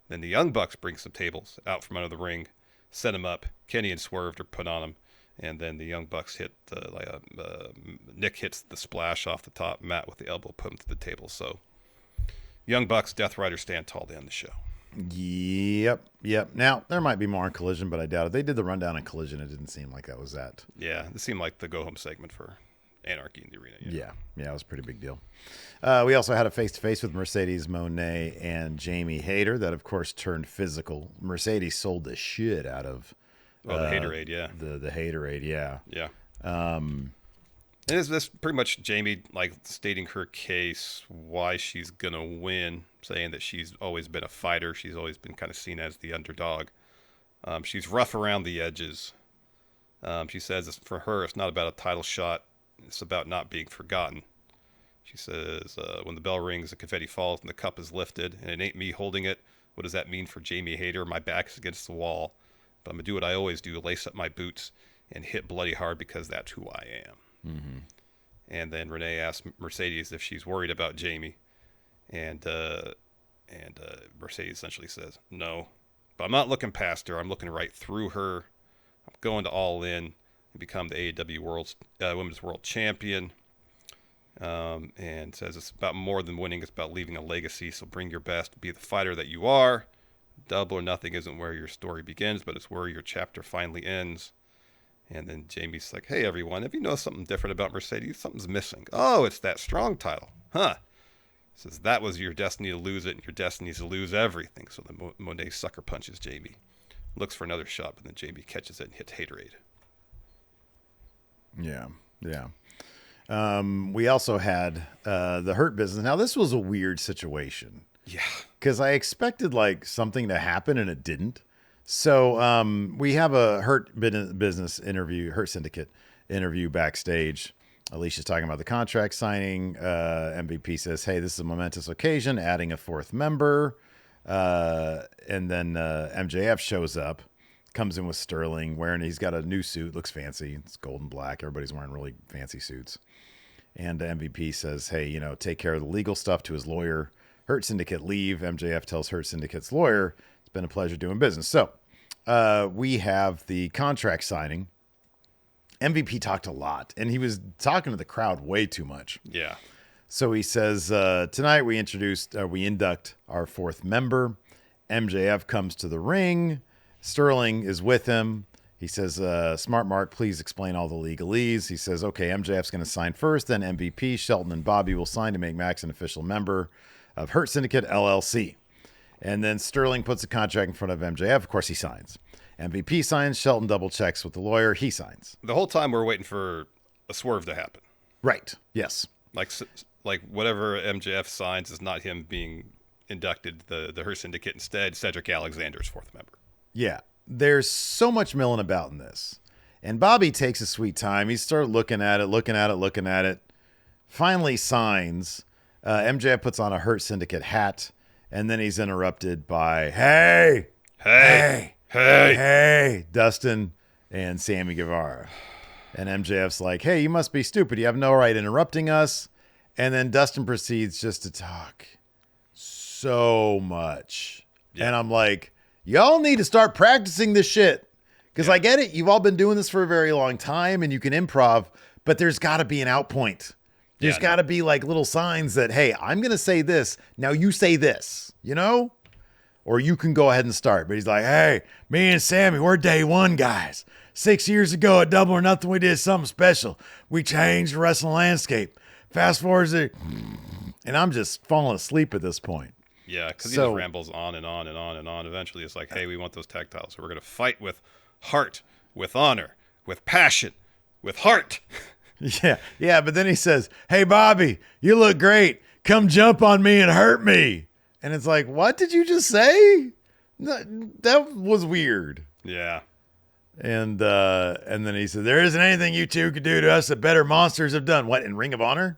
Then the Young Bucks bring some tables out from under the ring, set him up. Kenny and Swerve are put on him. And then the Young Bucks hit Nick hits the splash off the top. Matt with the elbow put him to the table. So Young Bucks, Death Rider stand tall to end the show. Yep. Now, there might be more on Collision, but I doubt it. They did the rundown on Collision. It didn't seem like that was that. Yeah, it seemed like the go-home segment for Anarchy in the Arena. Yeah, it was a pretty big deal. We also had a face-to-face with Mercedes Moné and Jamie Hayter that, of course, turned physical. Mercedes sold the shit out of the Haterade, yeah. The Haterade, yeah. Yeah. And is this pretty much Jamie like stating her case why she's gonna win, saying that she's always been a fighter, she's always been kind of seen as the underdog. She's rough around the edges. She says for her it's not about a title shot, it's about not being forgotten. She says when the bell rings, the confetti falls, and the cup is lifted, and it ain't me holding it. What does that mean for Jamie Hayter? My back is against the wall, but I'm gonna do what I always do: lace up my boots and hit bloody hard because that's who I am. Mm-hmm. And then Renee asks Mercedes if she's worried about Jamie, and Mercedes essentially says no, but I'm not looking past her. I'm looking right through her. I'm going to all in and become the AEW Women's World Champion. And says it's about more than winning. It's about leaving a legacy. So bring your best. Be the fighter that you are. Double or Nothing isn't where your story begins, but it's where your chapter finally ends. And then Jamie's like, hey, everyone, have you noticed something different about Mercedes? Something's missing. Oh, it's that strong title. Huh. Says that was your destiny to lose it, and your destiny is to lose everything. So then Monet sucker punches Jamie. Looks for another shot, but then Jamie catches it and hits Haterade. Yeah. We also had the Hurt Business. Now, this was a weird situation. Yeah. Because I expected like something to happen and it didn't. So we have a Hurt Business interview, Hurt Syndicate interview backstage. Alicia's talking about the contract signing. MVP says, hey, this is a momentous occasion, adding a 4th member. And then MJF shows up, comes in with Sterling, he's got a new suit, looks fancy. It's gold and black. Everybody's wearing really fancy suits. And MVP says, hey, take care of the legal stuff to his lawyer. Hurt Syndicate leave. MJF tells Hurt Syndicate's lawyer, it's been a pleasure doing business. So we have the contract signing. MVP talked a lot, and he was talking to the crowd way too much. Yeah. So he says, tonight we induct our 4th member. MJF comes to the ring. Sterling is with him. He says, Smart Mark, please explain all the legalese. He says, okay, MJF's going to sign first, then MVP, Shelton, and Bobby will sign to make Max an official member of Hurt Syndicate, LLC. And then Sterling puts the contract in front of MJF. Of course, he signs. MVP signs. Shelton double checks with the lawyer. He signs. The whole time we're waiting for a swerve to happen. Right. Yes. Like whatever MJF signs is not him being inducted the Hurt Syndicate instead. Cedric Alexander's fourth member. Yeah, there's so much milling about in this. And Bobby takes a sweet time. He starts looking at it. Finally signs. MJF puts on a Hurt Syndicate hat. And then he's interrupted by, hey, Dustin and Sammy Guevara. And MJF's like, hey, you must be stupid. You have no right interrupting us. And then Dustin proceeds just to talk so much. Yeah. And I'm like, y'all need to start practicing this shit. Because I get it. You've all been doing this for a very long time and you can improv, but there's got to be an out point. There's got to be like little signs that, hey, I'm going to say this. Now you say this, you know? Or you can go ahead and start. But he's like, hey, me and Sammy, we're day one guys. 6 years ago at Double or Nothing, we did something special. We changed the wrestling landscape. Fast forward to... And I'm just falling asleep at this point. Yeah, because he just rambles on and on and on and on. Eventually, it's like, hey, we want those tag titles. So we're going to fight with heart, with honor, with passion, with heart. Yeah, but then he says, hey, Bobby, you look great. Come jump on me and hurt me. And it's like, what did you just say? That was weird. Yeah. And then he said, there isn't anything you two could do to us that better monsters have done. What, in Ring of Honor?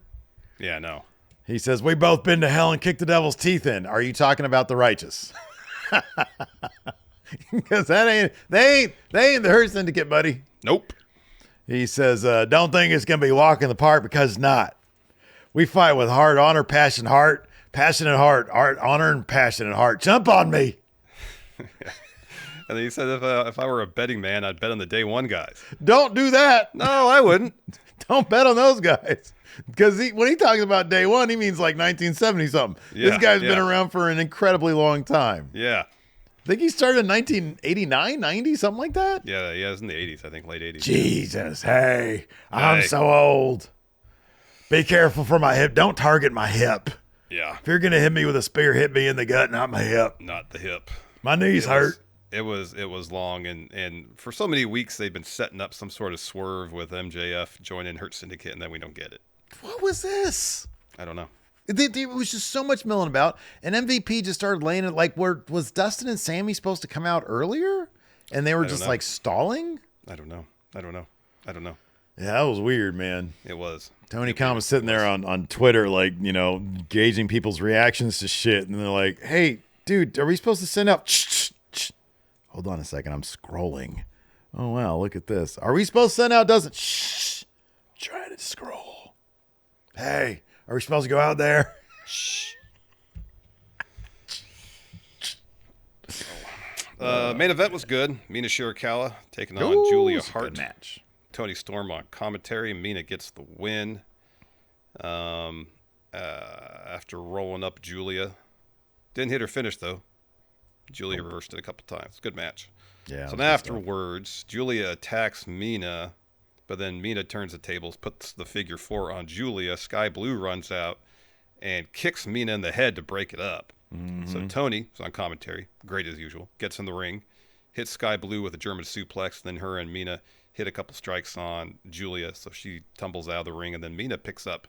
Yeah, no. He says, we both been to hell and kicked the devil's teeth in. Are you talking about the righteous? Because they ain't the Hurt Syndicate, buddy. Nope. He says, don't think it's going to be walk in the park because it's not. We fight with heart, honor, passion, heart, passionate heart, honor, and passionate heart. Jump on me. And then he said, if I were a betting man, I'd bet on the day one guys. Don't do that. No, I wouldn't. Don't bet on those guys. Because when he talks about day one, he means like 1970 something. Yeah, this guy's been around for an incredibly long time. Yeah. I think he started in 1989, 90, something like that. Yeah, it was in the 80s, I think, late 80s. Jesus, hey, I'm so old. Be careful for my hip. Don't target my hip. Yeah. If you're going to hit me with a spear, hit me in the gut, not my hip. Not the hip. My knees hurt. It was long, and for so many weeks they've been setting up some sort of swerve with MJF joining Hurt Syndicate, and then we don't get it. What was this? I don't know. It was just so much milling about, and MVP just started laying it like, was Dustin and Sammy supposed to come out earlier, and they were just like stalling? I don't know. Yeah, that was weird, man. It was. Tony Khan was sitting there on Twitter, like, you know, gauging people's reactions to shit, and they're like, hey, dude, are we supposed to send out? Hold on a second, I'm scrolling. Oh, wow, look at this. Are we supposed to send out? Try to scroll. Hey. Are we supposed to go out there? Shh. Main event was good. Mina Shirakawa taking on Julia Hart. Good match. Tony Storm on commentary. Mina gets the win. After rolling up Julia. Didn't hit her finish, though. Julia reversed it a couple times. Good match. Yeah. So afterwards, Julia attacks Mina. But then Mina turns the tables, puts the figure 4 on Julia. Sky Blue runs out and kicks Mina in the head to break it up. Mm-hmm. So Tony, who's on commentary, great as usual, gets in the ring, hits Sky Blue with a German suplex. Then her and Mina hit a couple strikes on Julia, so she tumbles out of the ring. And then Mina picks up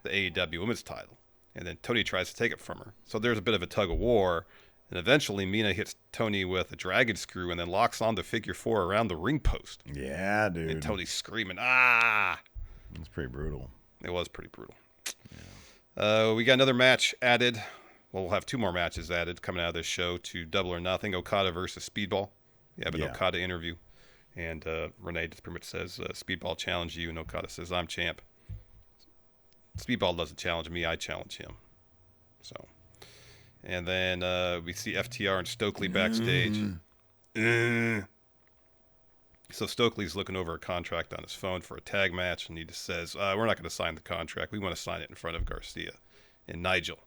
the AEW Women's title. And then Tony tries to take it from her. So there's a bit of a tug of war. And eventually, Mina hits Tony with a dragon screw and then locks on the figure 4 around the ring post. Yeah, dude. And Tony's screaming, ah! It's pretty brutal. It was pretty brutal. Yeah. We got another match added. Well, we'll have 2 more matches added coming out of this show to Double or Nothing. Okada versus Speedball. You have an Okada interview. And Renee just pretty much says, Speedball challenged you. And Okada says, I'm champ. Speedball doesn't challenge me. I challenge him. So... And then we see FTR and Stokely backstage. So Stokely's looking over a contract on his phone for a tag match, and he just says, we're not going to sign the contract. We want to sign it in front of Garcia and Nigel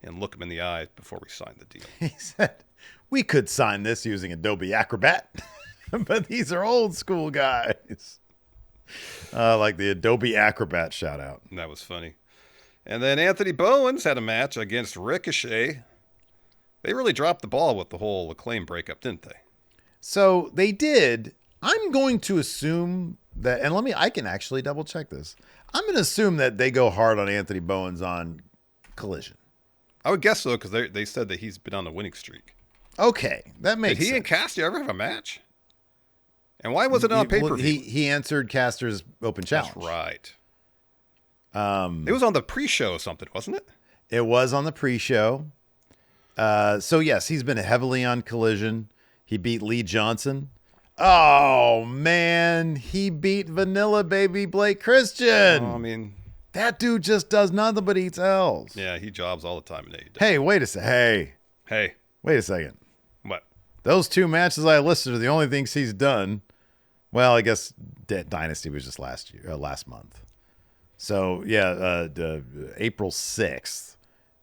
and look him in the eye before we sign the deal. He said, we could sign this using Adobe Acrobat, but these are old school guys. Like the Adobe Acrobat shout out. And that was funny. And then Anthony Bowens had a match against Ricochet. They really dropped the ball with the whole Acclaim breakup, didn't they? So they did. I'm going to assume that, and I can actually double check this. I'm going to assume that they go hard on Anthony Bowens on Collision. I would guess so because they said that he's been on a winning streak. Okay, that makes sense. Did he and Caster ever have a match? And why wasn't it on pay-per-view? He answered Caster's open challenge. That's right. It was on the pre-show or something, wasn't it? It was on the pre-show. So, yes, he's been heavily on Collision. He beat Lee Johnson. Oh, man. He beat Vanilla Baby Blake Christian. I mean, that dude just does nothing but eats L's. Yeah, he jobs all the time in AEW. Hey, wait a second. Hey. Wait a second. What? Those 2 matches I listed are the only things he's done. Well, I guess Dynasty was just last month. So, yeah, April 6th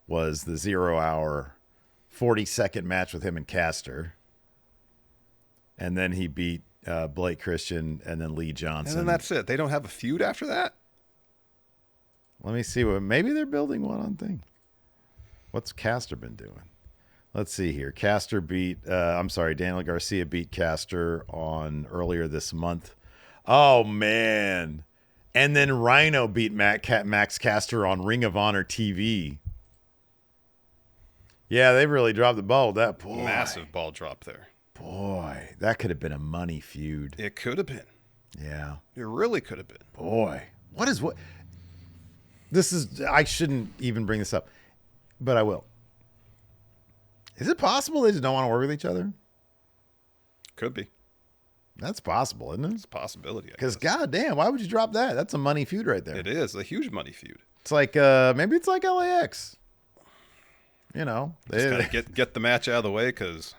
was the 0-hour 40-second match with him and Caster. And then he beat Blake Christian and then Lee Johnson. And then that's it. They don't have a feud after that? Let me see. Maybe they're building one on thing. What's Caster been doing? Let's see here. Daniel Garcia beat Caster earlier this month. Oh, man. And then Rhino beat Max Caster on Ring of Honor TV. Yeah, they really dropped the ball with that. Boy. Massive ball drop there. Boy, that could have been a money feud. It could have been. Yeah. It really could have been. Boy. I shouldn't even bring this up, but I will. Is it possible they just don't want to work with each other? Could be. That's possible, isn't it? It's a possibility. Because goddamn, why would you drop that? That's a money feud right there. It is a huge money feud. It's like maybe it's like LAX. You know, just kind of get the match out of the way because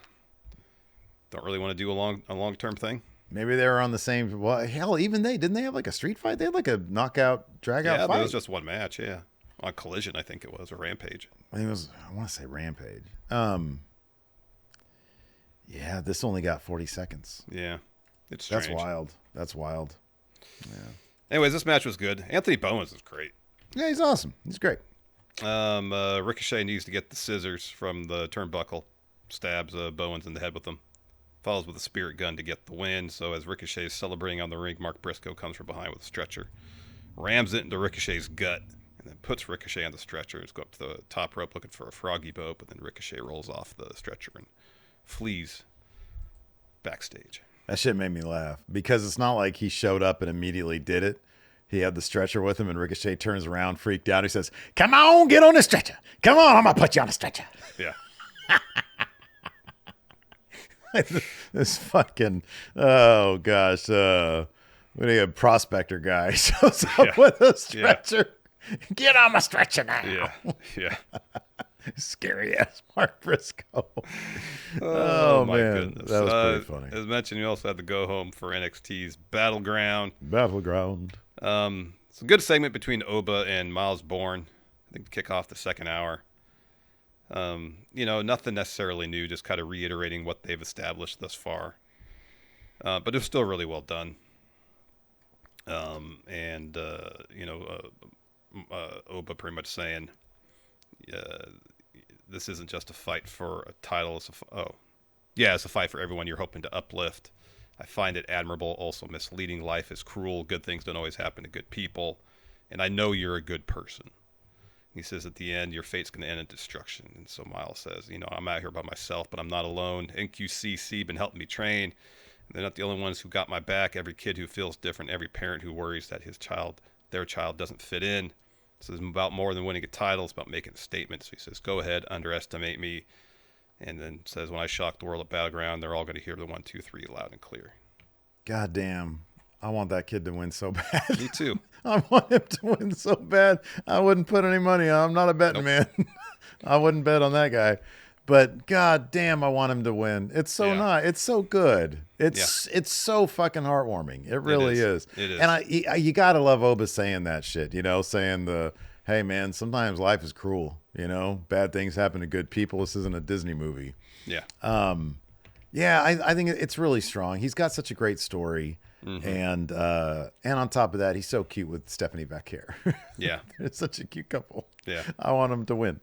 don't really want to do a long term thing. Maybe they were on the same. Well, hell, even didn't they have like a street fight? They had like a knockout, drag out fight. Yeah, it was just one match. Yeah, on Collision, I think it was, or Rampage. I want to say Rampage. Yeah, this only got 40 seconds. Yeah, it's strange. That's wild. Yeah. Anyways, this match was good. Anthony Bowens is great. Yeah, he's awesome. He's great. Ricochet needs to get the scissors from the turnbuckle. Stabs Bowens in the head with them. Follows with a spirit gun to get the win. So as Ricochet is celebrating on the ring, Mark Briscoe comes from behind with a stretcher. Rams it into Ricochet's gut. And then puts Ricochet on the stretcher. He's go up to the top rope looking for a froggy boat. But then Ricochet rolls off the stretcher and flees backstage. That shit made me laugh. Because it's not like he showed up and immediately did it. He had the stretcher with him, and Ricochet turns around, freaked out. He says, "Come on, get on the stretcher. Come on, I'm going to put you on the stretcher." Yeah. This fucking, oh, gosh. What a prospector guy shows up with a stretcher. Yeah. Get on my stretcher now. Yeah. Scary ass Mark Briscoe. Oh my man. goodness. That was pretty funny. As mentioned, you also had to go home for NXT's Battleground. It's a good segment between Oba and Miles Bourne. I think to kick off the second hour. Nothing necessarily new, just kind of reiterating what they've established thus far. But it was still really well done. Oba pretty much saying, this isn't just a fight for a title. It's a fight for everyone you're hoping to uplift. I find it admirable, also misleading. Life is cruel. Good things don't always happen to good people. And I know you're a good person. He says at the end, your fate's going to end in destruction. And so Miles says, I'm out here by myself, but I'm not alone. NQCC been helping me train. They're not the only ones who got my back. Every kid who feels different, every parent who worries that their child doesn't fit in. So it's about more than winning a title. It's about making a statement. So he says, go ahead, underestimate me. And then says, when I shock the world at Battleground, they're all going to hear the 1, 2, 3 loud and clear. God damn. I want that kid to win so bad. Me too. I want him to win so bad. I wouldn't put any money on him. I'm not a betting man. I wouldn't bet on that guy. But god damn, I want him to win. It's so nice. It's so good. It's so fucking heartwarming. It really is. It is. And you gotta love Oba saying that shit. Saying hey man, sometimes life is cruel. Bad things happen to good people. This isn't a Disney movie. Yeah. I think it's really strong. He's got such a great story. Mm-hmm. And on top of that, he's so cute with Stephanie Vaquer. Yeah. It's such a cute couple. Yeah. I want him to win.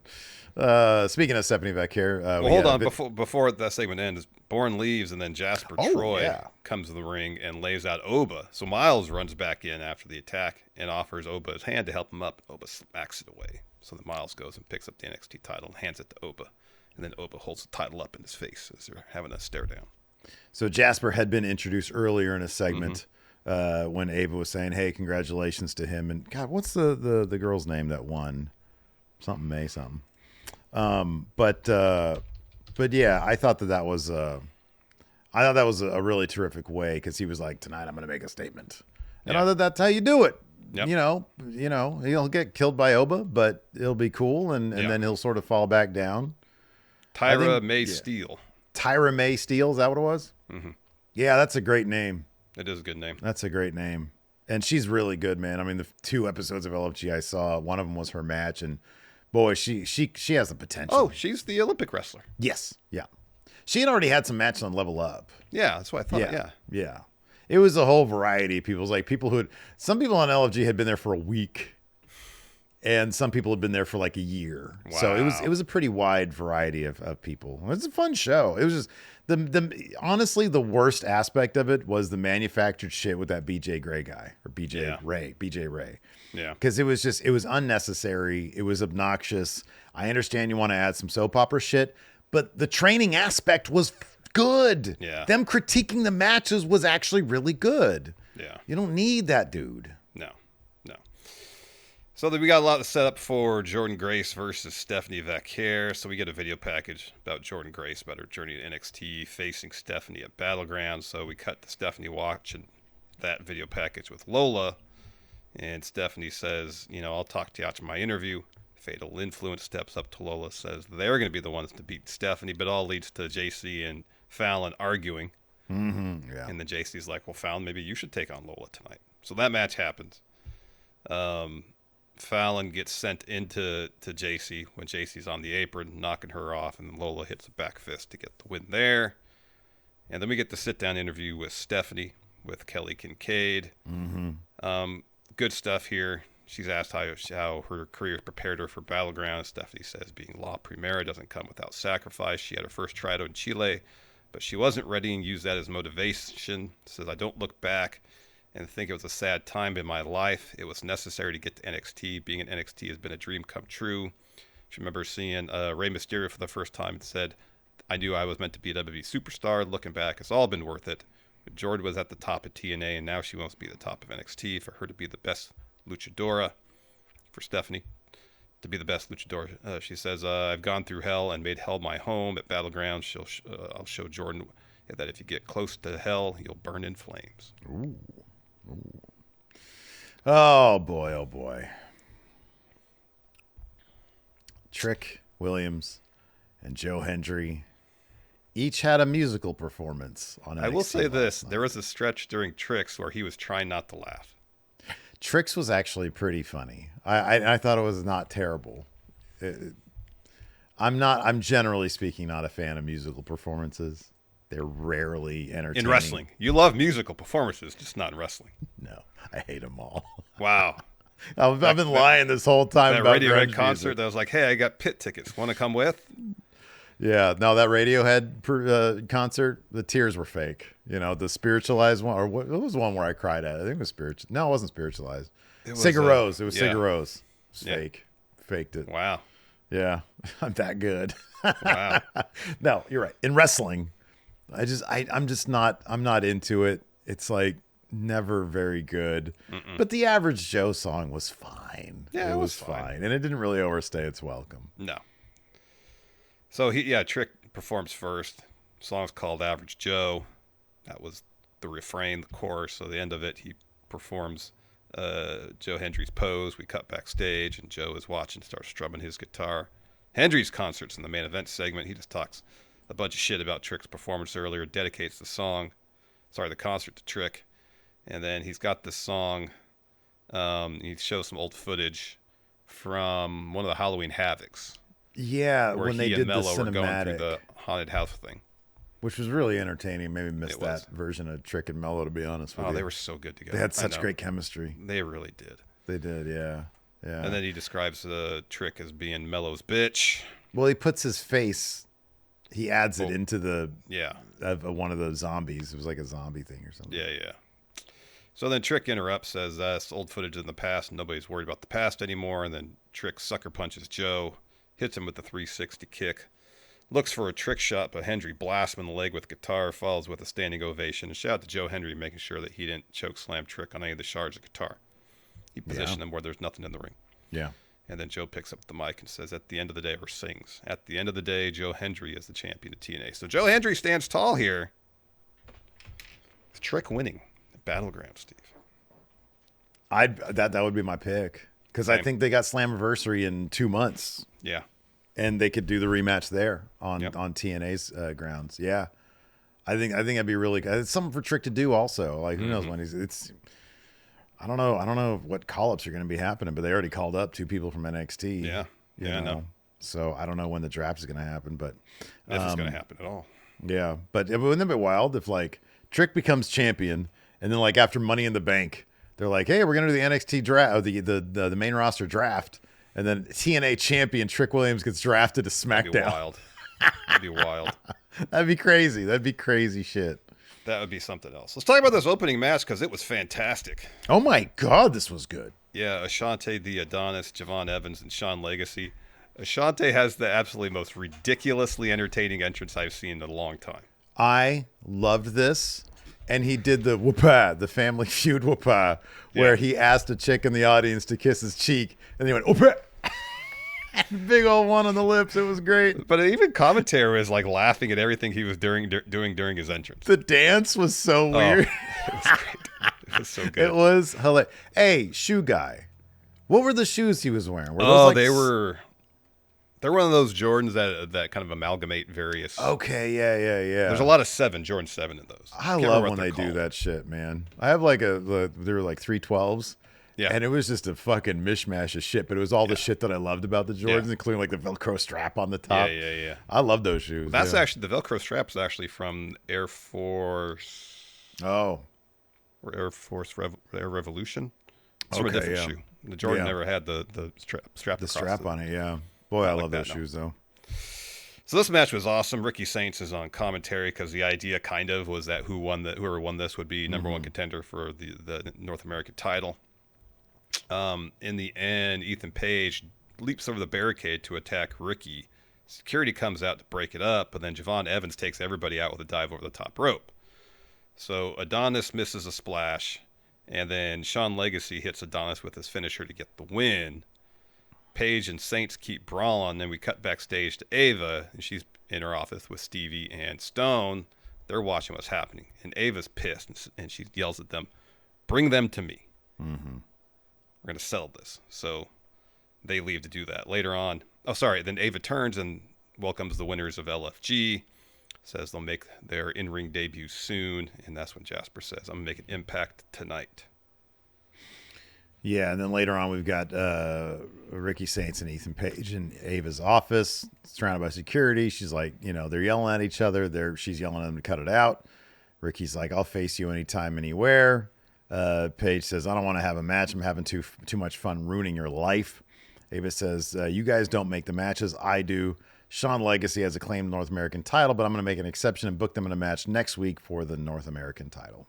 Speaking of Stephanie Vaquer. Hold on. Before that segment ends, Bourne leaves and then Jasper Troy comes to the ring and lays out Oba. So Miles runs back in after the attack and offers Oba his hand to help him up. Oba smacks it away. So then Miles goes and picks up the NXT title and hands it to Oba. And then Oba holds the title up in his face as they're having a stare down. So Jasper had been introduced earlier in a segment when Ava was saying, hey, congratulations to him. And God, what's the girl's name that won? Something May something. But yeah, I thought that was a really terrific way, because he was like, tonight I'm going to make a statement. And I thought that's how you do it. Yep. You know, he'll get killed by Oba, but it'll be cool, and then he'll sort of fall back down. Tyra May Steele. Tyra May Steele, is that what it was? Mm-hmm. Yeah, that's a great name. It is a good name. That's a great name. And she's really good, man. I mean, the 2 episodes of LFG I saw, one of them was her match, and boy, she has the potential. Oh, she's the Olympic wrestler. Yes, yeah. She had already had some matches on Level Up. Yeah, that's what I thought, Yeah. It was a whole variety of people. It was like some people on LFG had been there for a week, and some people had been there for like a year. Wow. So it was a pretty wide variety of people. It was a fun show. It was just honestly, the worst aspect of it was the manufactured shit with that BJ Ray guy, or BJ Ray. Yeah. Because it was unnecessary. It was obnoxious. I understand you want to add some soap opera shit, but the training aspect was good. Yeah. Them critiquing the matches was actually really good. Yeah. You don't need that dude. No. So we got a lot to set up for Jordynne Grace versus Stephanie Vaquer. So we get a video package about Jordynne Grace, about her journey to NXT, facing Stephanie at Battleground. So we cut to Stephanie watching that video package with Lola. And Stephanie says, I'll talk to you after my interview. Fatal Influence steps up to Lola, says they're going to be the ones to beat Stephanie, but all leads to JC and Fallon arguing. Mm-hmm, yeah. And then JC's like, well, Fallon, maybe you should take on Lola tonight. So that match happens. Fallon gets sent into JC when JC's on the apron, knocking her off, and Lola hits a back fist to get the win there. And then we get the sit-down interview with Stephanie, with Kelly Kincaid. Mm-hmm. Good stuff here. She's asked how her career prepared her for Battleground. Stephanie says being La Primera doesn't come without sacrifice. She had her first tryout in Chile, but she wasn't ready and used that as motivation. Says, I don't look back and think it was a sad time in my life. It was necessary to get to NXT. Being in NXT has been a dream come true. She remembers seeing Rey Mysterio for the first time and said, I knew I was meant to be a WWE superstar. Looking back, it's all been worth it. But Jordynne was at the top of TNA, and now she wants to be at the top of NXT. For her to be the best luchadora, for Stephanie to be the best luchadora, she says, I've gone through hell and made hell my home. At Battleground, I'll show Jordynne that if you get close to hell, you'll burn in flames. Ooh. Oh boy. Trick Williams and Joe Hendry each had a musical performance on NXT. I will say this, there was a stretch during Tricks where he was trying not to laugh. Tricks was actually pretty funny. I thought it was not terrible. I'm generally speaking not a fan of musical performances. They're rarely entertaining. In wrestling. You love musical performances, just not in wrestling. No, I hate them all. Wow. I've been lying this whole time that about Radiohead concert that was like, hey, I got pit tickets. Want to come with? Yeah. No, that Radiohead concert, the tears were fake. The spiritualized one, or what was one where I cried at? I think it was spiritual. No, it wasn't spiritualized. Sigur Rós. It was Sigur Rós. It was fake. Faked it. Wow. Yeah. I'm that good. Wow. No, you're right. In wrestling, I'm not into it. It's like never very good. Mm-mm. But the Average Joe song was fine. Yeah, it was fine. And it didn't really overstay its welcome. No. So Trick performs first. The song's called Average Joe. That was the refrain, the chorus. So the end of it, he performs Joe Hendry's pose. We cut backstage, and Joe is watching, starts strumming his guitar. Hendry's concert's in the main event segment. He just talks a bunch of shit about Trick's performance earlier, dedicates the concert to Trick. And then he's got this song, he shows some old footage from one of the Halloween Havocs. Yeah, when they did the Mello cinematic. Were going through the haunted house thing. Which was really entertaining. Maybe missed that version of Trick and Mello, to be honest with you. Oh, they were so good together. They had such great chemistry. They really did. They did, yeah. And then he describes Trick as being Mello's bitch. Well, he puts his face... He adds it into of one of the zombies. It was like a zombie thing or something. Yeah. So then Trick interrupts, says that's old footage in the past. Nobody's worried about the past anymore. And then Trick sucker punches Joe, hits him with the 360 kick. Looks for a trick shot, but Hendry blasts him in the leg with guitar, follows with a standing ovation. And shout out to Joe Hendry making sure that he didn't choke slam Trick on any of the shards of guitar. He positioned him where there's nothing in the ring. Yeah. And then Joe picks up the mic and says, at the end of the day, or sings, at the end of the day, Joe Hendry is the champion of TNA. So Joe Hendry stands tall here. With Trick winning the Battleground, Steve. That would be my pick. Because I think they got Slammiversary in 2 months. Yeah. And they could do the rematch there on TNA's grounds. Yeah. I think that'd be really good. It's something for Trick to do also. Like, who knows when I don't know what call-ups are going to be happening, but they already called up 2 people from NXT. Yeah. Yeah, I know. So I don't know when the draft is going to happen, but if it's going to happen at all. Yeah. But wouldn't it be wild if like Trick becomes champion and then like after Money in the Bank, they're like, hey, we're going to do the NXT draft, or the main roster draft. And then TNA champion Trick Williams gets drafted to SmackDown. That'd be wild. That'd be crazy. That'd be crazy shit. That would be something else. Let's talk about this opening match because it was fantastic. Oh my God, this was good. Yeah, Ashante the Adonis, Javon Evans, and Sean Legacy. Ashante has the absolutely most ridiculously entertaining entrance I've seen in a long time. I loved this. And he did the whoopah, the Family Feud whoopah, where he asked a chick in the audience to kiss his cheek, and he went whoopah. Big old one on the lips. It was great. But even commentary was like laughing at everything he was doing during his entrance. The dance was so weird. It was great. It was so good. It was hilarious. Hey, shoe guy, what were the shoes he was wearing? They're one of those Jordans that kind of amalgamate various. Okay, yeah. There's a lot of Jordan 7 in those. I love when they do that shit, man. I have like there were like 312s. Yeah. And it was just a fucking mishmash of shit, but it was all the shit that I loved about the Jordans, including like the Velcro strap on the top. Yeah. I love those shoes. That's actually, the Velcro strap is actually from Air Force. Oh. Or Air Revolution. It's from a different shoe. The Jordan never had the strap. The strap on it, yeah. Boy, I love those shoes, though. So this match was awesome. Ricky Saints is on commentary because the idea kind of was that whoever won this would be number one contender for the North American title. In the end, Ethan Page leaps over the barricade to attack Ricky. Security comes out to break it up, but then Javon Evans takes everybody out with a dive over the top rope. So Adonis misses a splash, and then Sean Legacy hits Adonis with his finisher to get the win. Paige and Saints keep brawling. Then we cut backstage to Ava, and she's in her office with Stevie and Stone. They're watching what's happening, and Ava's pissed, and she yells at them, "Bring them to me. We're going to settle this." So they leave to do that. Later on, then Ava turns and welcomes the winners of LFG, says they'll make their in-ring debut soon, and that's when Jasper says, "I'm going to make an impact tonight." Yeah, and then later on we've got Ricky Saints and Ethan Page in Ava's office, surrounded by security. She's like, they're yelling at each other. She's yelling at them to cut it out. Ricky's like, "I'll face you anytime, anywhere." Page says, "I don't want to have a match. I'm having too much fun ruining your life." Ava says, "You guys don't make the matches. I do. Sean Legacy has a claim to North American title, but I'm going to make an exception and book them in a match next week for the North American title."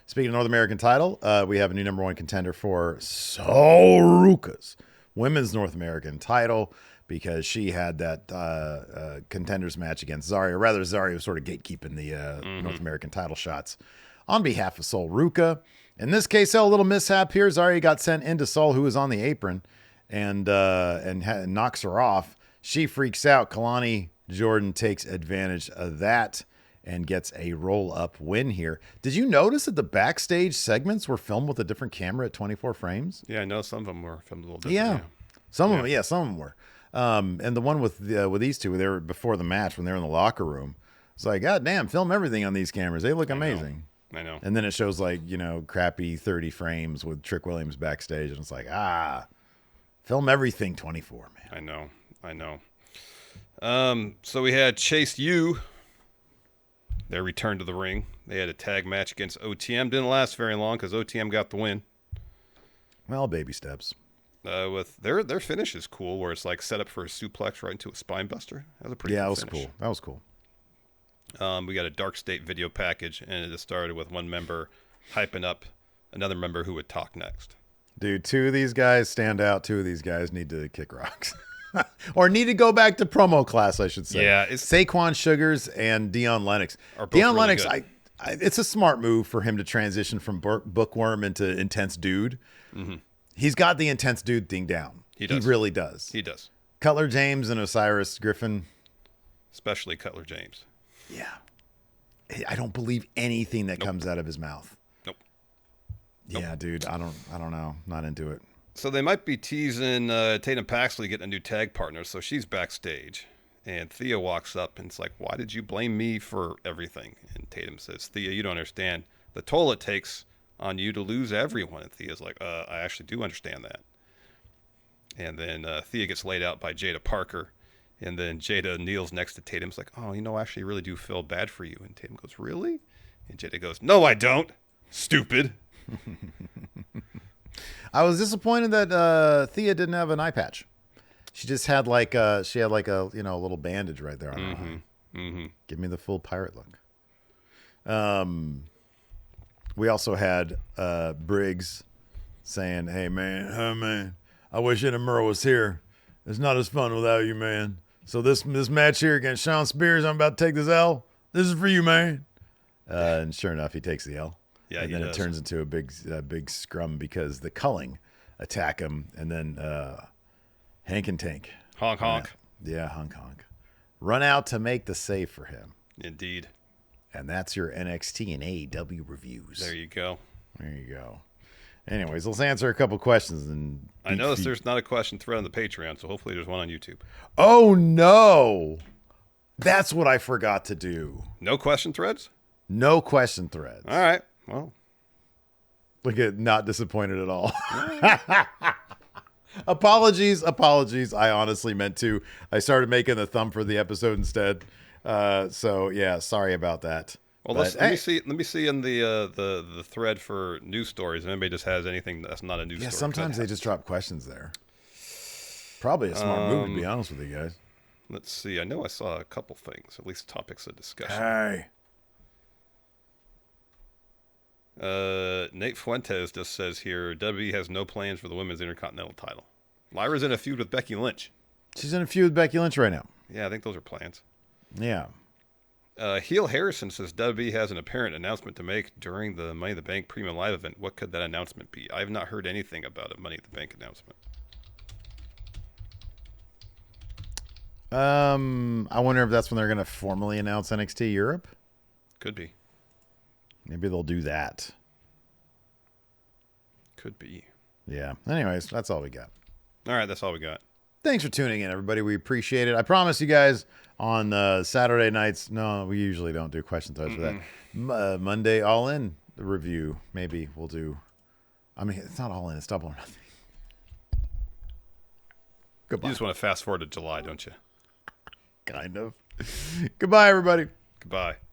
Speaking of North American title, we have a new number one contender for Saruka's women's North American title because she had that contenders match against Zarya. Or rather, Zarya was sort of gatekeeping the North American title shots on behalf of Sol Ruka. In this case, a little mishap here. Zarya got sent into Sol, who was on the apron, and knocks her off. She freaks out. Kalani Jordan takes advantage of that and gets a roll-up win here. Did you notice that the backstage segments were filmed with a different camera at 24 frames? Yeah, I know some of them were filmed a little different. Yeah. Some of them were. And the one with these two, they were before the match when they were in the locker room. It's like, God damn, film everything on these cameras. They look amazing. I know. And then it shows like, crappy 30 frames with Trick Williams backstage. And it's like, film everything 24, man. I know. So we had Chase U. Their return to the ring. They had a tag match against OTM. Didn't last very long because OTM got the win. Well, baby steps. With their finish is cool, where it's like set up for a suplex right into a spine buster. That was a pretty cool finish. That was cool. We got a Dark State video package, and it started with one member hyping up another member who would talk next. Dude, two of these guys stand out. Two of these guys need to kick rocks. Or need to go back to promo class, I should say. Yeah. It's Saquon Sugars and Dion Lennox. Dion Lennox, it's a smart move for him to transition from bookworm into intense dude. Mm-hmm. He's got the intense dude thing down. He really does. He does. Cutler James and Osiris Griffin. Especially Cutler James. Yeah. I don't believe anything that comes out of his mouth. Nope. Yeah, dude, I don't know. Not into it. So they might be teasing Tatum Paxley getting a new tag partner. So she's backstage. And Thea walks up and it's like, why did you blame me for everything? And Tatum says, Thea, you don't understand the toll it takes on you to lose everyone. And Thea's like, I actually do understand that. And then Thea gets laid out by Jada Parker. And then Jada kneels next to Tatum. It's like, oh, I actually really do feel bad for you. And Tatum goes, really? And Jada goes, no, I don't. Stupid. I was disappointed that Thea didn't have an eye patch. She just had like a little bandage right there on her eye. Mm-hmm. Give me the full pirate look. We also had Briggs saying, hey man, I wish Inamura was here. It's not as fun without you, man. So this match here against Sean Spears, I'm about to take this L. This is for you, man. And sure enough, he takes the L. Yeah, and then it turns into a big scrum because the Culling attack him, and then Hank and Tank. Honk, honk. Yeah, honk, honk. Run out to make the save for him. Indeed. And that's your NXT and AEW reviews. There you go. Anyways, let's answer a couple questions. And I noticed there's not a question thread on the Patreon, so hopefully there's one on YouTube. Oh, no. That's what I forgot to do. No question threads? No question threads. All right. Well. Look at not disappointed at all. Apologies. I honestly meant to. I started making the thumb for the episode instead. So yeah, sorry about that. Well, let me see in the thread for news stories. If anybody just has anything that's not a news story. Yeah, sometimes they just drop questions there. Probably a smart move, to be honest with you guys. Let's see. I know I saw a couple things, at least topics of discussion. Hey. Nate Fuentes just says here, WWE has no plans for the women's Intercontinental title. Lyra's in a feud with Becky Lynch. She's in a feud with Becky Lynch right now. Yeah, I think those are plans. Yeah. Heel Harrison says WWE has an apparent announcement to make during the Money in the Bank Premium Live event. What could that announcement be? I have not heard anything about a Money in the Bank announcement. I wonder if that's when they're going to formally announce NXT Europe. Could be. Maybe they'll do that. Could be. Yeah. Anyways, that's all we got. All right, that's all we got. Thanks for tuning in, everybody. We appreciate it. I promise you guys on Saturday nights. No, we usually don't do question threads for that. Monday, All In review. Maybe we'll do. I mean, it's not All In. It's Double or Nothing. Goodbye. You just want to fast forward to July, don't you? Kind of. Goodbye, everybody. Goodbye.